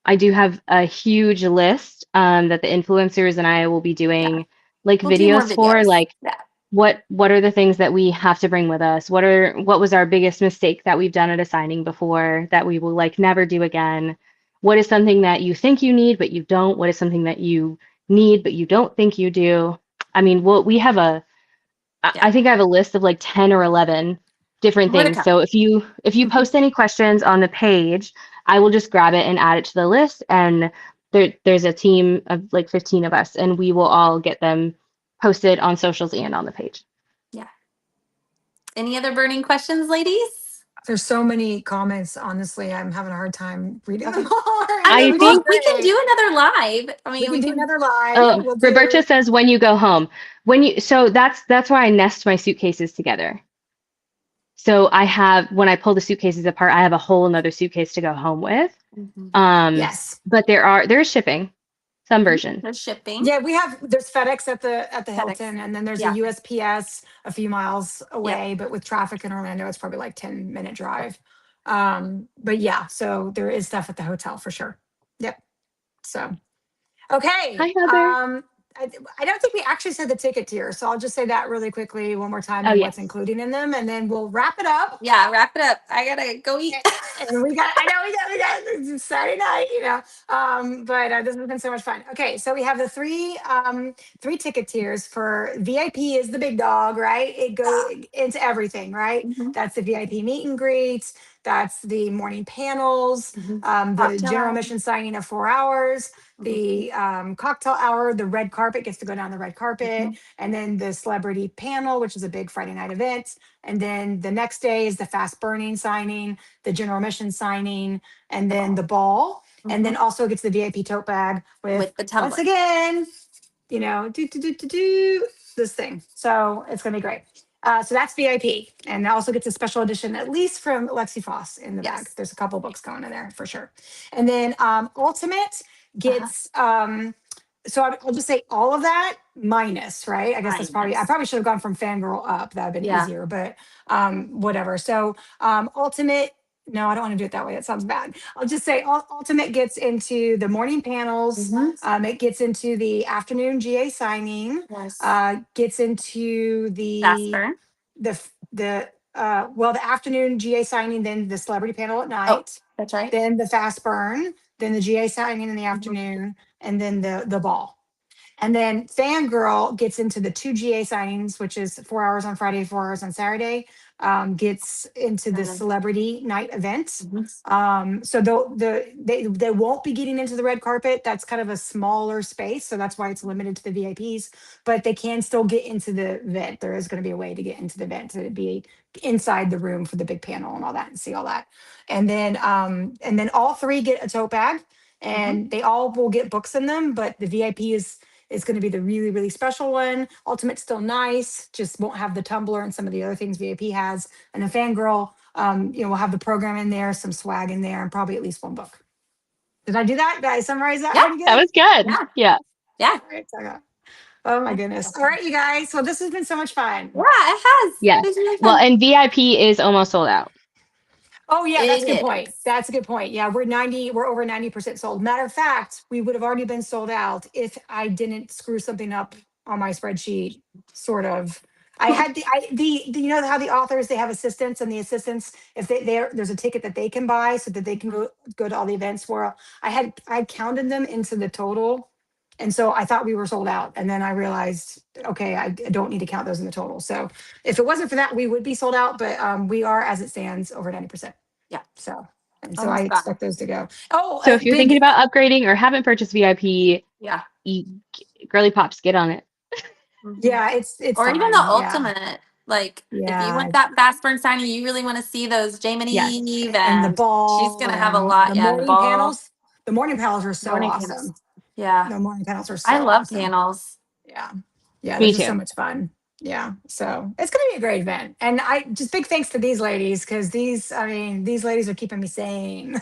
Speaker 3: I do have a huge list that the influencers and I will be
Speaker 2: Yeah.
Speaker 3: doing like
Speaker 2: We'll do more
Speaker 3: videos for,
Speaker 2: videos.
Speaker 3: like
Speaker 2: Yeah.
Speaker 3: what are the things that we have to bring with us? What was our biggest mistake that we've done at a signing before that we will like never do again? What is something that you think you need but you don't? What is something that you need but you don't think you do? I mean, we have
Speaker 2: Yeah.
Speaker 3: I think I have a list of like 10 or 11 different
Speaker 2: More to
Speaker 3: things.
Speaker 2: come.
Speaker 3: So if you post any questions on the page, I will just grab it and add it to the list. And there's a team of like 15 of us, and we will all get them posted on socials and on the page.
Speaker 2: Yeah. Any other burning questions, ladies?
Speaker 1: There's so many comments. Honestly, I'm having a hard time reading them
Speaker 2: Okay.
Speaker 1: all,
Speaker 2: I
Speaker 3: I
Speaker 2: mean,
Speaker 1: which is
Speaker 3: think
Speaker 2: we can
Speaker 1: great.
Speaker 2: do another live. I
Speaker 1: We
Speaker 2: mean,
Speaker 1: can
Speaker 2: we
Speaker 1: do
Speaker 2: can.
Speaker 1: another live.
Speaker 2: Yeah.
Speaker 1: We'll
Speaker 3: Roberta
Speaker 1: do.
Speaker 3: says when you go home. So that's why I nest my suitcases together. So when I pull the suitcases apart, I have a whole another suitcase to go home with.
Speaker 2: Mhm.
Speaker 3: But there's shipping, some version.
Speaker 2: There's shipping.
Speaker 1: Yeah, there's FedEx at the
Speaker 2: FedEx.
Speaker 1: Hilton, and then there's a
Speaker 2: Yeah.
Speaker 1: USPS a few miles
Speaker 2: Yep.
Speaker 1: away, but with traffic in Orlando, it's probably like 10-minute drive. But yeah, so there is stuff at the hotel for sure. Yep. So Okay.
Speaker 3: Hi, Heather.
Speaker 1: I don't think we actually said the ticket tier, so I'll just say that really quickly one more time
Speaker 3: Oh,
Speaker 1: and what's
Speaker 3: yes.
Speaker 1: including in them, and then we'll wrap it up.
Speaker 2: Yeah, wrap it up. I gotta go eat.
Speaker 1: And I know it's Saturday night, but this has been so much fun. Okay, so we have the three ticket tiers. For VIP is the big dog, right? It goes into everything, right?
Speaker 2: Mhm.
Speaker 1: That's the VIP meet and greet. That's the morning panels,
Speaker 2: Mhm.
Speaker 1: the
Speaker 2: Cocktail
Speaker 1: general
Speaker 2: hour.
Speaker 1: mission signing of 4 hours,
Speaker 2: Mhm.
Speaker 1: the cocktail hour, the red carpet gets to go down the red carpet,
Speaker 2: Mhm.
Speaker 1: and then the celebrity panel, which is a big Friday night event. And then the next day is the fast burning signing, the general mission signing, and
Speaker 2: The
Speaker 1: then
Speaker 2: ball.
Speaker 1: the ball. And then
Speaker 2: Mhm.
Speaker 1: also gets the VIP tote bag with,
Speaker 2: With the
Speaker 1: once
Speaker 2: tumbler.
Speaker 1: again, this thing. So it's gonna be great. So that's VIP, and it also gets a special edition, at least from Lexi Foss in the bag.
Speaker 2: Yes.
Speaker 1: There's a couple books going in there for sure. And then Ultimate
Speaker 2: Uh-huh.
Speaker 1: gets so I'll just say all of that minus, right? I guess that's probably, I
Speaker 2: Yes.
Speaker 1: probably should have gone from Fangirl up. That would have been
Speaker 2: Yeah.
Speaker 1: easier, but whatever. So Ultimate, no, I don't want to do it that way. It sounds bad. I'll just say Ultimate gets into the morning panels.
Speaker 2: Mhm.
Speaker 1: It gets into the afternoon GA signing.
Speaker 2: Yes.
Speaker 1: Gets into
Speaker 2: Jasper.
Speaker 1: the afternoon GA signing, then the celebrity panel at
Speaker 2: Oh,
Speaker 1: night,
Speaker 2: that's right.
Speaker 1: then the fast burn, then the GA signing in the
Speaker 2: Mhm.
Speaker 1: afternoon, and then the ball. And then Fangirl gets into the two GA signings, which is 4 hours on Friday, 4 hours on Saturday. Gets into the
Speaker 2: Mhm.
Speaker 1: celebrity night event.
Speaker 2: Mhm.
Speaker 1: So they won't be getting into the red carpet. That's kind of a smaller space, so that's why it's limited to the VIPs. But they can still get into the event. There is going to be a way to get into the event to be inside the room for the big panel and all that, and see all that. And then all three get a tote bag,
Speaker 2: Mhm.
Speaker 1: and they all will get books in them. But the VIP is going to be the really, really special one. Ultimate's still nice, just won't have the tumbler and some of the other things VIP has. And the Fangirl, we'll have the program in there, some swag in there, and probably at least one book. Did I do that? Did I summarize that
Speaker 2: Yeah.
Speaker 1: pretty
Speaker 3: That
Speaker 1: good?
Speaker 3: was good.
Speaker 2: Yeah.
Speaker 3: Yeah.
Speaker 2: Yeah.
Speaker 1: All right, so I got- Oh my
Speaker 2: That's
Speaker 1: goodness. All
Speaker 2: awesome.
Speaker 1: right, you guys. Well, this has been so much fun.
Speaker 2: Yeah, it has.
Speaker 3: Yes.
Speaker 2: It's really
Speaker 3: Well,
Speaker 2: fun.
Speaker 3: and VIP is almost sold out.
Speaker 1: Oh yeah, that's a good
Speaker 2: It
Speaker 1: point.
Speaker 2: is.
Speaker 1: That's a good point. Yeah, we're over 90% sold. Matter of fact, we would have already been sold out if I didn't screw something up on my spreadsheet, sort of. I had you know how the authors, they have assistants, and the assistants, if there's a ticket that they can buy so that they can go to all the events. Where I counted them into the total, and so I thought we were sold out, and then I realized, okay, I don't need to count those in the total. So if it wasn't for that, we would be sold out, but we are, as it stands, over 90%.
Speaker 2: Yeah.
Speaker 1: So, and so I
Speaker 2: Almost done.
Speaker 1: expect those to go. Oh,
Speaker 3: So if you're
Speaker 1: big,
Speaker 3: thinking about upgrading or haven't purchased VIP,
Speaker 2: Yeah.
Speaker 3: you, girly pops, get on it.
Speaker 2: Mhm.
Speaker 1: yeah, it's
Speaker 2: Or even the
Speaker 1: fine. Yeah.
Speaker 2: ultimate. Like, if you
Speaker 1: Yeah.
Speaker 2: want that fast burn signing, you really want to see those Jamie
Speaker 3: Yes.
Speaker 2: Eve,
Speaker 1: And the
Speaker 2: and she's
Speaker 1: ball
Speaker 2: gonna have a
Speaker 1: and
Speaker 2: lot.
Speaker 1: the
Speaker 2: Yeah, and the
Speaker 1: morning
Speaker 2: ball,
Speaker 1: panels. The morning panels are so
Speaker 2: morning panels.
Speaker 1: awesome.
Speaker 2: Yeah,
Speaker 1: The morning panels are
Speaker 2: I
Speaker 1: so
Speaker 2: love
Speaker 1: awesome.
Speaker 2: panels.
Speaker 1: Yeah. Yeah, they're
Speaker 3: Me
Speaker 1: just so
Speaker 3: too.
Speaker 1: much fun. Yeah. So it's gonna be a great event. And I just big thanks to these ladies, because these ladies are keeping me sane.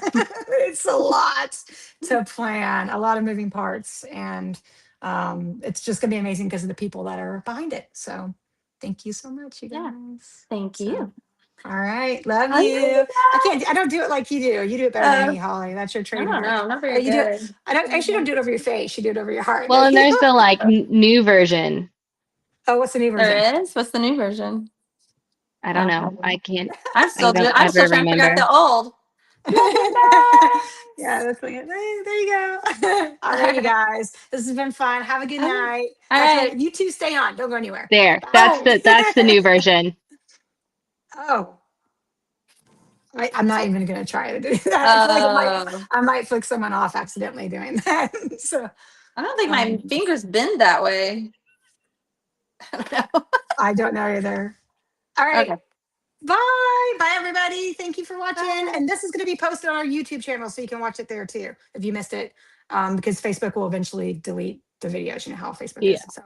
Speaker 1: It's a lot to plan, a lot of moving parts. And it's just gonna be amazing because of the people that are behind it. So thank you so much, you
Speaker 2: Yeah,
Speaker 1: guys.
Speaker 2: thank
Speaker 1: So
Speaker 2: you.
Speaker 1: all right, love
Speaker 2: I love
Speaker 1: you.
Speaker 2: you
Speaker 1: I don't do it like you do. You do it better than
Speaker 2: guys.
Speaker 1: me, Holly. That's your
Speaker 2: I don't
Speaker 1: trademark.
Speaker 2: know, not
Speaker 1: Oh,
Speaker 2: very
Speaker 1: you do it.
Speaker 2: good.
Speaker 1: I don't actually don't do it over your face. You do it over your heart,
Speaker 3: Well,
Speaker 1: don't
Speaker 3: and
Speaker 1: you?
Speaker 3: there's the like new version.
Speaker 1: Oh, what's the new version?
Speaker 2: There is. What's the new version?
Speaker 3: I don't
Speaker 2: Oh, I
Speaker 3: know.
Speaker 2: don't
Speaker 3: I
Speaker 2: know.
Speaker 3: can't.
Speaker 2: I'm
Speaker 3: I
Speaker 2: still doing.
Speaker 3: don't
Speaker 2: I'm still
Speaker 3: ever
Speaker 2: trying to figure out
Speaker 3: remember.
Speaker 2: the old.
Speaker 1: Yeah,
Speaker 2: Goodness.
Speaker 1: that's like it. There you go. All
Speaker 2: All
Speaker 1: right, you
Speaker 2: right.
Speaker 1: guys. This has been fun. Have a good
Speaker 2: Okay.
Speaker 1: night.
Speaker 2: All
Speaker 1: Actually,
Speaker 2: right.
Speaker 1: you two stay on. Don't go anywhere.
Speaker 3: There. That's
Speaker 1: Bye.
Speaker 3: the new version.
Speaker 1: Oh, I'm not even going to try to do that. I feel like
Speaker 2: Oh,
Speaker 1: I might flick someone off accidentally doing that. So,
Speaker 2: I don't think my
Speaker 1: um,
Speaker 2: fingers bend that way. I don't know.
Speaker 1: I don't know either. All right.
Speaker 2: Okay.
Speaker 1: Bye. Bye, everybody. Thank you for watching.
Speaker 2: Bye.
Speaker 1: And this is going to be posted on our YouTube channel, so you can watch it there too if you missed it. Because Facebook will eventually delete the videos. You know how Facebook is.
Speaker 3: Yeah.
Speaker 1: So.